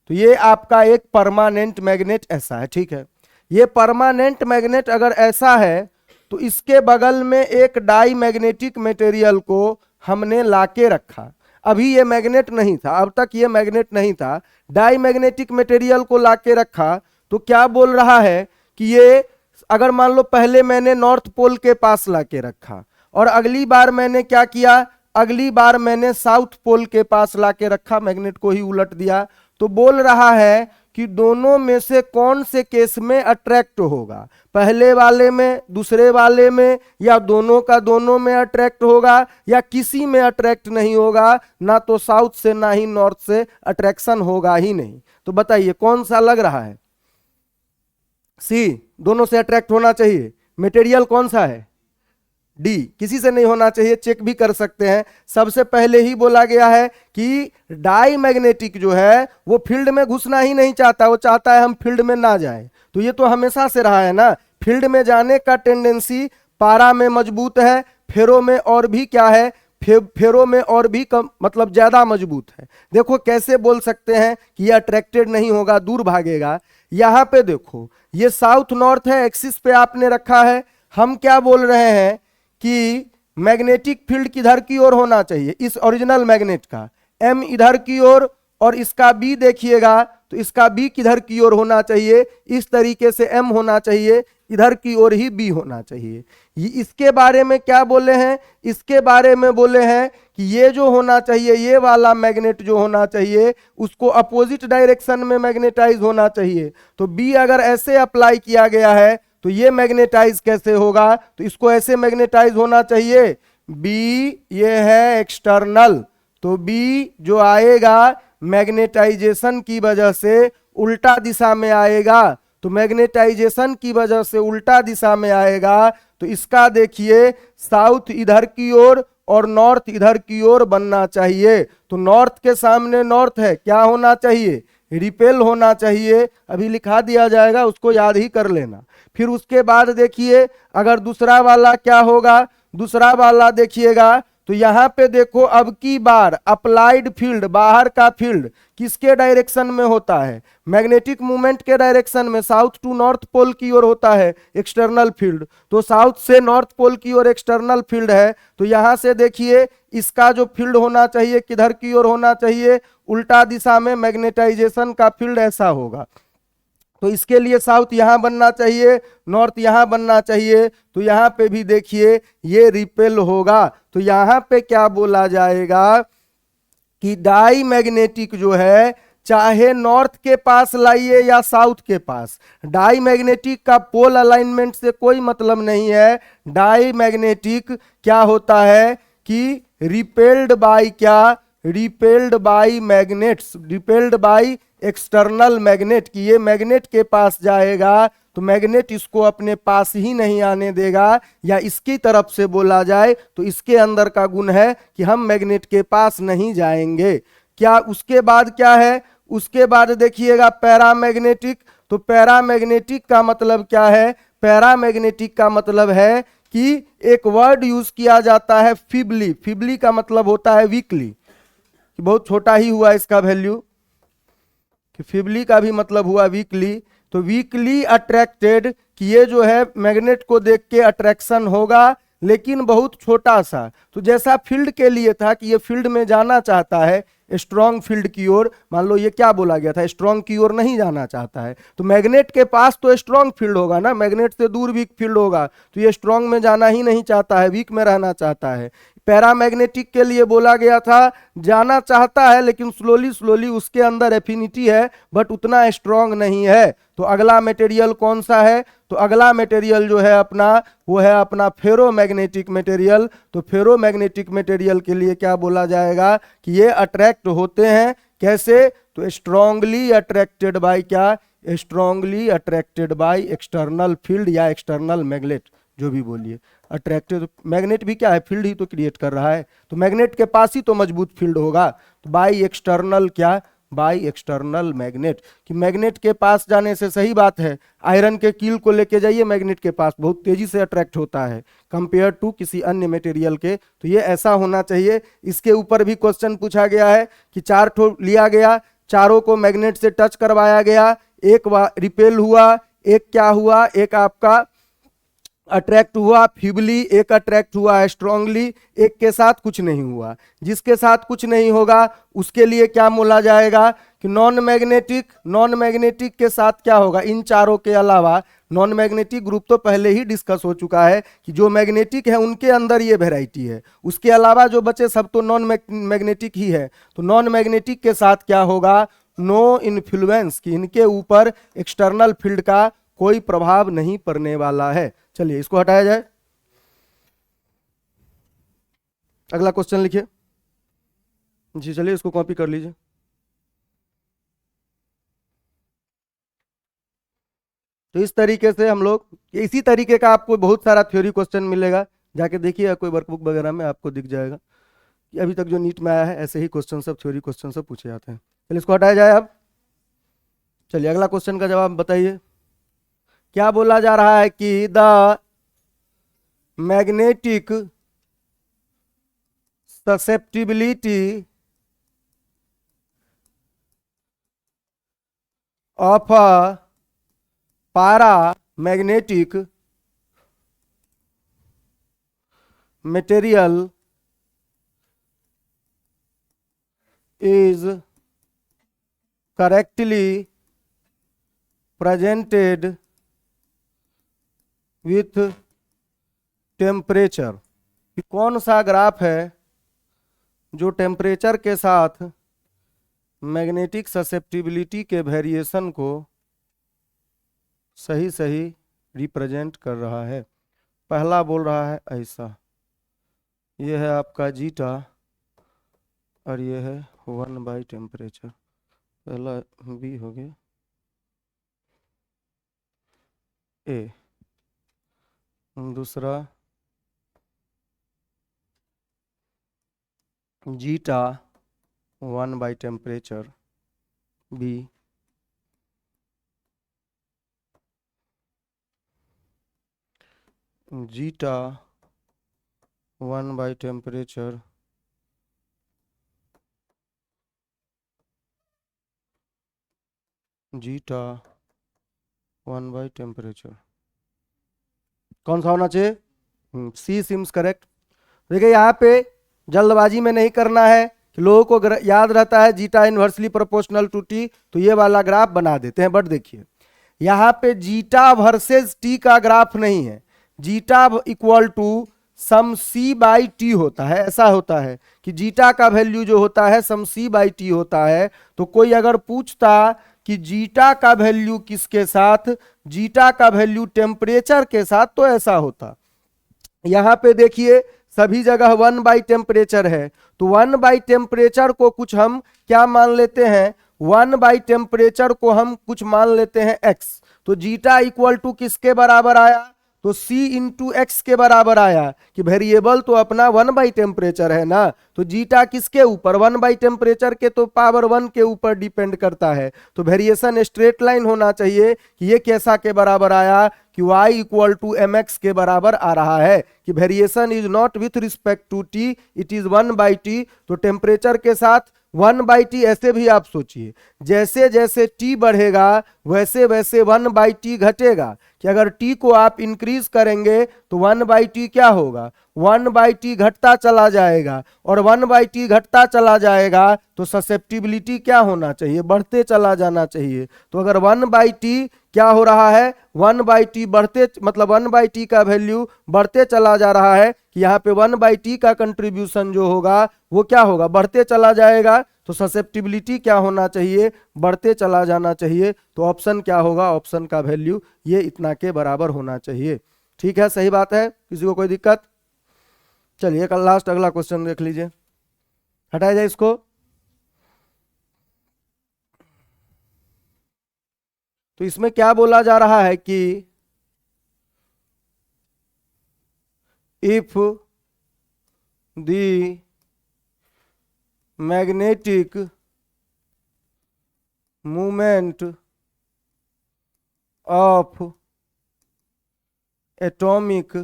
तो ये आपका एक परमानेंट मैग्नेट ऐसा है, ठीक है। ये परमानेंट मैग्नेट अगर ऐसा है तो इसके बगल में एक डाई मैग्नेटिक मटेरियल को हमने लाके रखा। अभी ये मैग्नेट नहीं था, अब तक ये मैग्नेट नहीं था, डाई मैग्नेटिक मटेरियल को लाके रखा। तो क्या बोल रहा है कि ये अगर मान लो पहले मैंने नॉर्थ पोल के पास लाके रखा और अगली बार मैंने क्या किया, अगली बार मैंने साउथ पोल के पास लाके रखा, मैग्नेट को ही उलट दिया। तो बोल रहा है कि दोनों में से कौन से केस में अट्रैक्ट होगा, पहले वाले में, दूसरे वाले में, या दोनों का दोनों में अट्रैक्ट होगा, या किसी में अट्रैक्ट नहीं होगा, ना तो साउथ से ना ही नॉर्थ से अट्रैक्शन होगा ही नहीं। तो बताइए कौन सा लग रहा है? सी, दोनों से अट्रैक्ट होना चाहिए। मटेरियल कौन सा है? डी, किसी से नहीं होना चाहिए, चेक भी कर सकते हैं। सबसे पहले ही बोला गया है कि डाई मैग्नेटिक जो है वो फील्ड में घुसना ही नहीं चाहता, वो चाहता है हम फील्ड में ना जाए। तो ये तो हमेशा से रहा है ना, फील्ड में जाने का टेंडेंसी पारा में मजबूत है, फेरो में और भी क्या है, फेरो में और भी कम, मतलब ज्यादा मजबूत है। देखो कैसे बोल सकते हैं कि ये अट्रैक्टेड नहीं होगा, दूर भागेगा। यहां पे देखो ये साउथ नॉर्थ है, एक्सिस पे आपने रखा है। हम क्या बोल रहे हैं कि मैग्नेटिक फील्ड किधर की ओर होना चाहिए, इस ओरिजिनल मैग्नेट का एम इधर की ओर, और इसका बी देखिएगा तो इसका बी किधर की ओर होना चाहिए, इस तरीके से एम होना चाहिए, इधर की ओर ही बी होना चाहिए। ये इसके बारे में क्या बोले हैं, इसके बारे में बोले हैं कि ये जो होना चाहिए, ये वाला मैग्नेट जो होना चाहिए उसको अपोजिट डायरेक्शन में मैग्नेटाइज होना चाहिए। तो बी अगर ऐसे अप्लाई किया गया है तो ये मैग्नेटाइज कैसे होगा, तो इसको ऐसे मैग्नेटाइज होना चाहिए। बी ये है एक्सटर्नल, तो बी जो आएगा मैग्नेटाइजेशन की वजह से उल्टा दिशा में आएगा। तो मैग्नेटाइजेशन की वजह से उल्टा दिशा में आएगा, तो इसका देखिए साउथ इधर की ओर और नॉर्थ इधर की ओर बनना चाहिए। तो नॉर्थ के सामने नॉर्थ है, क्या होना चाहिए, रिपेल होना चाहिए। अभी लिखा दिया जाएगा, उसको याद ही कर लेना। फिर उसके बाद देखिए अगर दूसरा वाला क्या होगा, दूसरा वाला देखिएगा तो यहां पे देखो अब की बार अप्लाइड फील्ड, बाहर का फील्ड किसके डायरेक्शन में होता है, मैग्नेटिक मूवमेंट के डायरेक्शन में, साउथ टू नॉर्थ पोल की ओर होता है एक्सटर्नल फील्ड। तो साउथ से नॉर्थ पोल की ओर एक्सटर्नल फील्ड है। तो यहां से देखिए इसका जो फील्ड होना चाहिए किधर की ओर होना चाहिए, उल्टा दिशा में, मैग्नेटाइजेशन का फील्ड ऐसा होगा। तो इसके लिए साउथ यहां बनना चाहिए, नॉर्थ यहां बनना चाहिए। तो यहां पे भी देखिए ये रिपेल होगा। तो यहां पे क्या बोला जाएगा कि डाई मैग्नेटिक जो है चाहे नॉर्थ के पास लाइए या साउथ के पास, डाई मैग्नेटिक का पोल अलाइनमेंट से कोई मतलब नहीं है। डाई मैग्नेटिक क्या होता है कि रिपेल्ड बाय क्या, repelled by magnets, repelled by external magnet, कि ये मैग्नेट के पास जाएगा तो मैग्नेट इसको अपने पास ही नहीं आने देगा, या इसकी तरफ से बोला जाए तो इसके अंदर का गुण है कि हम मैग्नेट के पास नहीं जाएंगे। क्या उसके बाद क्या है, उसके बाद देखिएगा पैरामैग्नेटिक। तो पैरामैग्नेटिक का मतलब क्या है, पैरामैग्नेटिक का मतलब है कि एक वर्ड यूज किया जाता है फीबली, फीबली का मतलब होता है वीकली, बहुत छोटा ही हुआ इसका वैल्यू, कि फीबली का भी मतलब हुआ वीकली। तो वीकली अट्रैक्टेड, कि ये जो है मैग्नेट को देख के अट्रैक्शन होगा लेकिन बहुत छोटा सा। तो जैसा फील्ड के लिए था कि ये फील्ड में जाना चाहता है स्ट्रॉन्ग फील्ड की ओर, मान लो ये क्या बोला गया था, स्ट्रॉन्ग की ओर नहीं जाना चाहता है, तो मैग्नेट के पास तो स्ट्रॉन्ग फील्ड होगा ना, मैग्नेट से दूर वीक फील्ड होगा। तो ये स्ट्रॉन्ग में जाना ही नहीं चाहता है, वीक में रहना चाहता है। पैरामैग्नेटिक के लिए बोला गया था जाना चाहता है लेकिन स्लोली स्लोली उसके अंदर एफिनिटी है बट उतना स्ट्रॉन्ग नहीं है। तो अगला मटेरियल कौन सा है, तो अगला मटेरियल जो है अपना, वो है अपना फेरोमैग्नेटिक मटेरियल। तो फेरोमैग्नेटिक मटेरियल के लिए क्या बोला जाएगा कि ये अट्रैक्ट होते हैं कैसे, तो स्ट्रांगली अट्रैक्टेड बाय क्या, strongly attracted by external field या एक्सटर्नल मैग्नेट, जो भी बोलिए। अट्रैक्टिव मैग्नेट भी क्या है, फील्ड ही तो क्रिएट कर रहा है, तो मैग्नेट के पास ही तो मजबूत फील्ड होगा। तो बाय एक्सटर्नल क्या, बाय एक्सटर्नल मैग्नेट, कि मैग्नेट के पास जाने से, सही बात है, आयरन के कील को लेके जाइए मैग्नेट के पास, बहुत तेजी से अट्रैक्ट होता है कंपेयर टू किसी अन्य मटेरियल के, तो ये ऐसा होना चाहिए। इसके ऊपर भी क्वेश्चन पूछा गया है कि 4 ठो लिया गया, चारों को मैग्नेट से टच करवाया गया, एक रिपेल हुआ, एक क्या हुआ, एक आपका अट्रैक्ट हुआ फीबली, एक अट्रैक्ट हुआ है स्ट्रांगली, एक के साथ कुछ नहीं हुआ। जिसके साथ कुछ नहीं होगा उसके लिए क्या बोला जाएगा कि नॉन मैग्नेटिक। नॉन मैग्नेटिक के साथ क्या होगा, इन चारों के अलावा नॉन मैग्नेटिक ग्रुप तो पहले ही डिस्कस हो चुका है कि जो मैग्नेटिक है उनके अंदर ये वेराइटी है, उसके अलावा जो बचे सब तो नॉन मैग्नेटिक ही है। तो नॉन मैग्नेटिक के साथ क्या होगा, नो इन्फ्लुएंस, कि इनके ऊपर एक्सटर्नल फील्ड का कोई प्रभाव नहीं पड़ने वाला है। चलिए इसको हटाया जाए, अगला क्वेश्चन लिखिए जी। चलिए इसको कॉपी कर लीजिए। तो इस तरीके से हम लोग, इसी तरीके का आपको बहुत सारा थ्योरी क्वेश्चन मिलेगा, जाके देखिए कोई वर्कबुक वगैरह में आपको दिख जाएगा कि अभी तक जो नीट में आया है ऐसे ही क्वेश्चन सब, थ्योरी क्वेश्चन सब पूछे जाते हैं। चलिए इसको हटाया जाए अब। चलिए अगला क्वेश्चन का जवाब बताइए। क्या बोला जा रहा है कि the magnetic susceptibility of a paramagnetic material is correctly presented with temperature। कि कौन सा ग्राफ है जो टेम्परेचर के साथ मैग्नेटिक ससेप्टिबिलिटी के वेरिएशन को सही सही रिप्रेजेंट कर रहा है। पहला बोल रहा है ऐसा, ये है आपका जीटा और ये है 1 / टेम्परेचर, पहला बी हो गया ए, दूसरा zeta 1 / temperature B, zeta 1 / temperature zeta 1 / temperature, कौन सा होना चाहिए, सी सिम्स करेक्ट। देखिए यहाँ पे जल्दबाजी में नहीं करना है कि लोगों को याद रहता है zeta inversely proportional to T, तो ये वाला ग्राफ बना देते हैं। बट देखिए यहाँ पे जीटा वर्सेस टी का ग्राफ नहीं है, zeta equal to some C by T होता है। ऐसा होता है कि जीटा का वैल्यू जो होता है सम सी बाई टी होता है। तो कोई अगर पूछता कि जीटा का वैल्यू किसके साथ, जीटा का वैल्यू टेम्परेचर के साथ, तो ऐसा होता। यहां पे देखिए सभी जगह 1 / टेम्परेचर है, तो 1 / टेम्परेचर को कुछ हम क्या मान लेते हैं, 1 / टेम्परेचर को हम कुछ मान लेते हैं x। तो जीटा इक्वल टू किसके बराबर आया, तो c इंटू एक्स के बराबर आया, कि वेरिएबल तो अपना 1 / टेम्परेचर है ना, तो जीटा किसके ऊपर, 1 / टेम्परेचर के तो पावर 1 के ऊपर डिपेंड करता है। तो वेरिएशन स्ट्रेट लाइन होना चाहिए कि ये कैसा के बराबर आया, कि y equal to M X के बराबर आ रहा है, कि variation is not with respect to T, it is 1 / T. तो टेम्परेचर के साथ 1 / टी, ऐसे भी आप सोचिए जैसे जैसे टी बढ़ेगा वैसे वैसे 1 / टी घटेगा, कि अगर टी को आप इंक्रीज करेंगे तो 1 / टी क्या होगा, 1 / टी घटता चला जाएगा, और 1 / टी घटता चला जाएगा तो ससेप्टिबिलिटी क्या होना चाहिए, बढ़ते चला जाना चाहिए। तो अगर 1 / टी क्या हो रहा है, 1 / टी बढ़ते, मतलब 1 / टी का वैल्यू बढ़ते चला जा रहा है, कि यहाँ पे 1 / टी का कंट्रीब्यूशन जो होगा वो क्या होगा, बढ़ते चला जाएगा। तो ससेप्टिबिलिटी क्या होना चाहिए, बढ़ते चला जाना चाहिए। तो ऑप्शन क्या होगा, ऑप्शन का वैल्यू ये इतना के बराबर होना चाहिए। ठीक है, सही बात है, किसी को कोई दिक्कत। चलिए कल लास्ट अगला क्वेश्चन देख लीजिए, हटाया जाए इसको। तो इसमें क्या बोला जा रहा है कि if the magnetic movement of atomic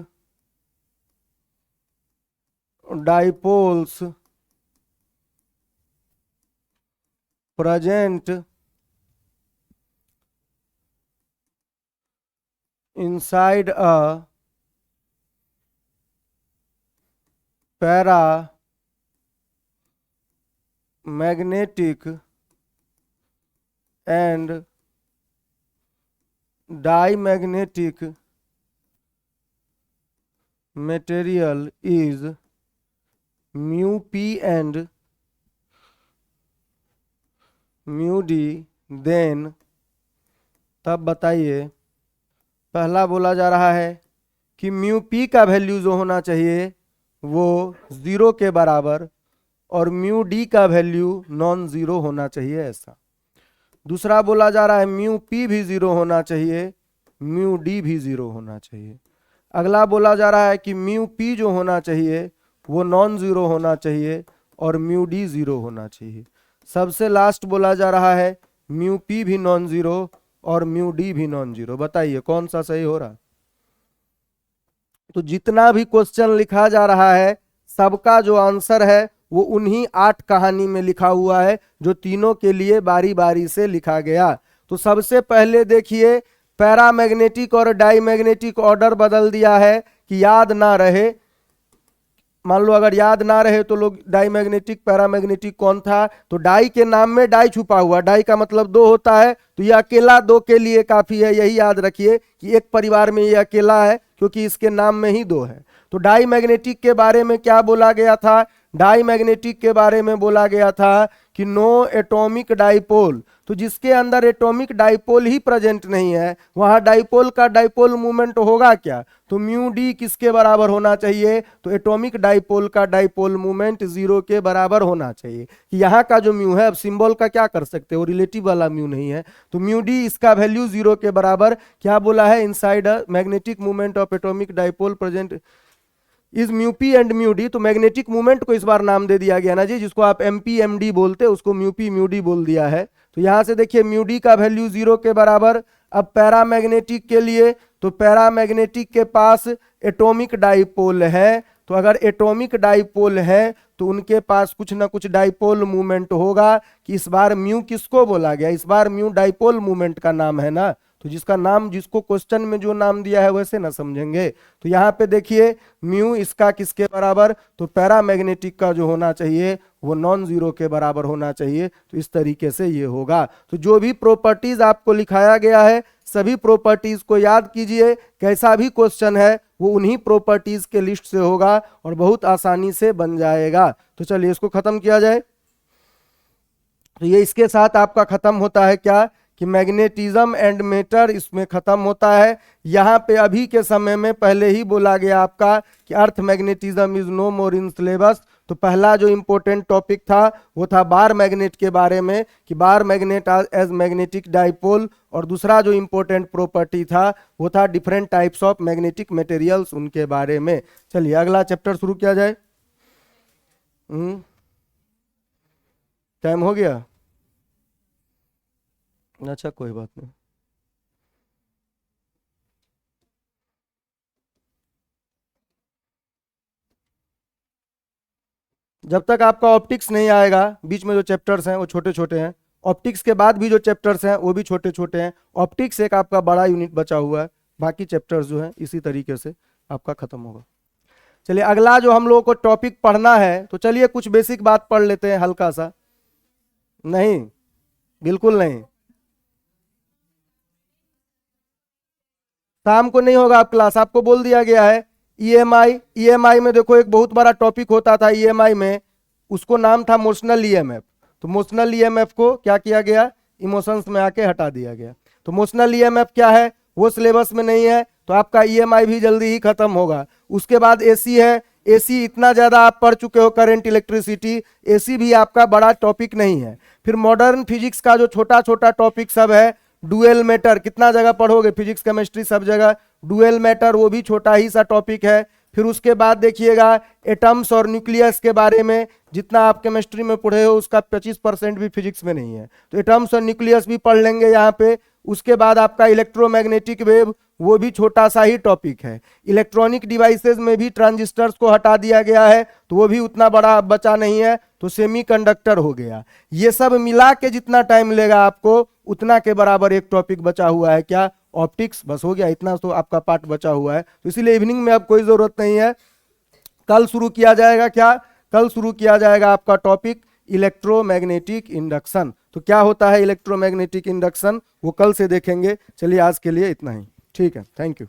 dipoles present inside a paramagnetic and diamagnetic material is mu p and mu d, then तब बताइए, पहला बोला जा रहा है कि म्यू पी का वैल्यू जो होना चाहिए वो 0 के बराबर और म्यू डी का वैल्यू नॉन जीरो होना चाहिए ऐसा। दूसरा बोला जा रहा है म्यू पी भी 0 होना चाहिए, म्यू डी भी 0 होना चाहिए। अगला बोला जा रहा है कि म्यू पी जो होना चाहिए वो नॉन जीरो होना चाहिए और म्यू डी 0 होना चाहिए। सबसे लास्ट बोला जा रहा है म्यू पी भी नॉन जीरो और म्यू डी भी नॉन जीरो। बताइए कौन सा सही हो रहा? तो जितना भी क्वेश्चन लिखा जा रहा है सबका जो आंसर है वो उन्हीं 8 कहानी में लिखा हुआ है जो तीनों के लिए बारी बारी से लिखा गया। तो सबसे पहले देखिए पैरामैग्नेटिक और डाईमैग्नेटिक ऑर्डर बदल दिया है कि याद ना रहे। मान लो अगर याद ना रहे तो लोग डाईमैग्नेटिक पैरामैग्नेटिक कौन था, तो डाई के नाम में डाई छुपा हुआ, डाई का मतलब 2 होता है, तो ये अकेला 2 के लिए काफी है। यही याद रखिए कि एक परिवार में ये अकेला है क्योंकि इसके नाम में ही 2 है। तो डाईमैग्नेटिक के बारे में क्या बोला गया था? डाईमैग्नेटिक के बारे में बोला गया था कि नो एटॉमिक डाइपोल, तो जिसके अंदर एटॉमिक डाइपोल ही प्रेजेंट नहीं है वहां डाइपोल का डाइपोल मूवमेंट होगा क्या? तो म्यू डी किसके बराबर होना चाहिए? तो एटॉमिक डाइपोल का डाइपोल मूवमेंट 0 के बराबर होना चाहिए। कि यहाँ का जो म्यू है, अब सिंबल का क्या कर सकते हो, रिलेटिव वाला म्यू नहीं है, तो म्यू डी इसका वैल्यू 0 के बराबर क्या बोला है? Inside a magnetic movement of atomic dipole present is mu P and mu D. तो मैग्नेटिक मूवमेंट को इस बार नाम दे दिया गया ना जी, जिसको आप एम पी एम डी बोलते उसको म्यू पी म्यू डी बोल दिया है। तो यहां से देखिए म्यू डी का वैल्यू 0 के बराबर। अब पैरामैग्नेटिक के लिए, तो पैरामैग्नेटिक के पास एटॉमिक डाइपोल है, तो अगर एटॉमिक डाइपोल है तो उनके पास कुछ ना कुछ डाइपोल मूवमेंट होगा। कि इस बार म्यू किसको बोला गया? इस बार म्यू डाइपोल मूवमेंट का नाम है ना, तो जिसका नाम, जिसको क्वेश्चन में जो नाम दिया है वैसे ना समझेंगे। तो यहाँ पे देखिए म्यू इसका किसके बराबर? तो पैरामैग्नेटिक का जो होना चाहिए वो नॉन जीरो के बराबर होना चाहिए। तो इस तरीके से ये होगा। तो जो भी प्रॉपर्टीज आपको लिखाया गया है सभी प्रॉपर्टीज को याद कीजिए, कैसा भी क्वेश्चन है वो उन्हीं प्रॉपर्टीज के लिस्ट से होगा और बहुत आसानी से बन जाएगा। तो चलिए इसको खत्म किया जाए। तो ये इसके साथ आपका खत्म होता है क्या कि मैग्नेटिज्म एंड मैटर, इसमें खत्म होता है। यहाँ पे अभी के समय में पहले ही बोला गया आपका कि earth magnetism is no more in syllabus. तो पहला जो इंपॉर्टेंट टॉपिक था वो था बार मैग्नेट के बारे में कि bar magnet as magnetic dipole, और दूसरा जो इंपॉर्टेंट प्रॉपर्टी था वो था different types of magnetic materials, उनके बारे में। चलिए अगला चैप्टर शुरू किया जाए। टाइम हो गया? अच्छा कोई बात नहीं। जब तक आपका ऑप्टिक्स नहीं आएगा, बीच में जो चैप्टर्स हैं वो छोटे छोटे हैं, ऑप्टिक्स के बाद भी जो चैप्टर्स हैं वो भी छोटे छोटे हैं। ऑप्टिक्स एक आपका बड़ा यूनिट बचा हुआ है, बाकी चैप्टर्स जो हैं इसी तरीके से आपका खत्म होगा। चलिए अगला जो हम लोगों को टॉपिक पढ़ना है, तो चलिए कुछ बेसिक बात पढ़ लेते हैं हल्का सा। नहीं, बिल्कुल नहीं, शाम को नहीं होगा आप क्लास, आपको बोल दिया गया है। ईएमआई, ईएमआई में देखो एक बहुत बड़ा टॉपिक होता था ईएमआई में, उसको नाम था मोशनल ईएमएफ। तो मोशनल ईएमएफ को क्या किया गया? इमोशंस में आके हटा दिया गया। तो मोशनल ईएमएफ क्या है वो सिलेबस में नहीं है, तो आपका ईएमआई भी जल्दी ही खत्म होगा। उसके बाद एसी है, एसी इतना ज्यादा आप पढ़ चुके हो, करंट इलेक्ट्रिसिटी, एसी भी आपका बड़ा टॉपिक नहीं है। फिर मॉडर्न फिजिक्स का जो छोटा छोटा टॉपिक सब है, डुअल मैटर कितना जगह पढ़ोगे, फिजिक्स केमिस्ट्री सब जगह, डुअल मैटर वो भी छोटा ही सा टॉपिक है। फिर उसके बाद देखिएगा एटम्स और न्यूक्लियस के बारे में, जितना आप केमिस्ट्री में पढ़े हो उसका 25% भी फिजिक्स में नहीं है, तो एटम्स और न्यूक्लियस भी पढ़ लेंगे यहाँ पे। उसके बाद आपका इलेक्ट्रोमैग्नेटिक वेव, वो भी छोटा सा ही टॉपिक है। इलेक्ट्रॉनिक डिवाइसेस में भी ट्रांजिस्टर्स को हटा दिया गया है, तो वो भी उतना बड़ा बचा नहीं है, तो सेमीकंडक्टर हो गया। ये सब मिला के जितना टाइम लेगा आपको, उतना के बराबर एक टॉपिक बचा हुआ है, क्या? ऑप्टिक्स। बस हो गया, इतना तो आपका पार्ट बचा हुआ है, तो इसीलिए इवनिंग में अब कोई जरूरत नहीं है। कल शुरू किया जाएगा, क्या? कल शुरू किया जाएगा आपका टॉपिक इलेक्ट्रोमैग्नेटिक इंडक्शन। तो क्या होता है इलेक्ट्रोमैग्नेटिक इंडक्शन, वो कल से देखेंगे। चलिए आज के लिए इतना ही, ठीक है, थैंक यू।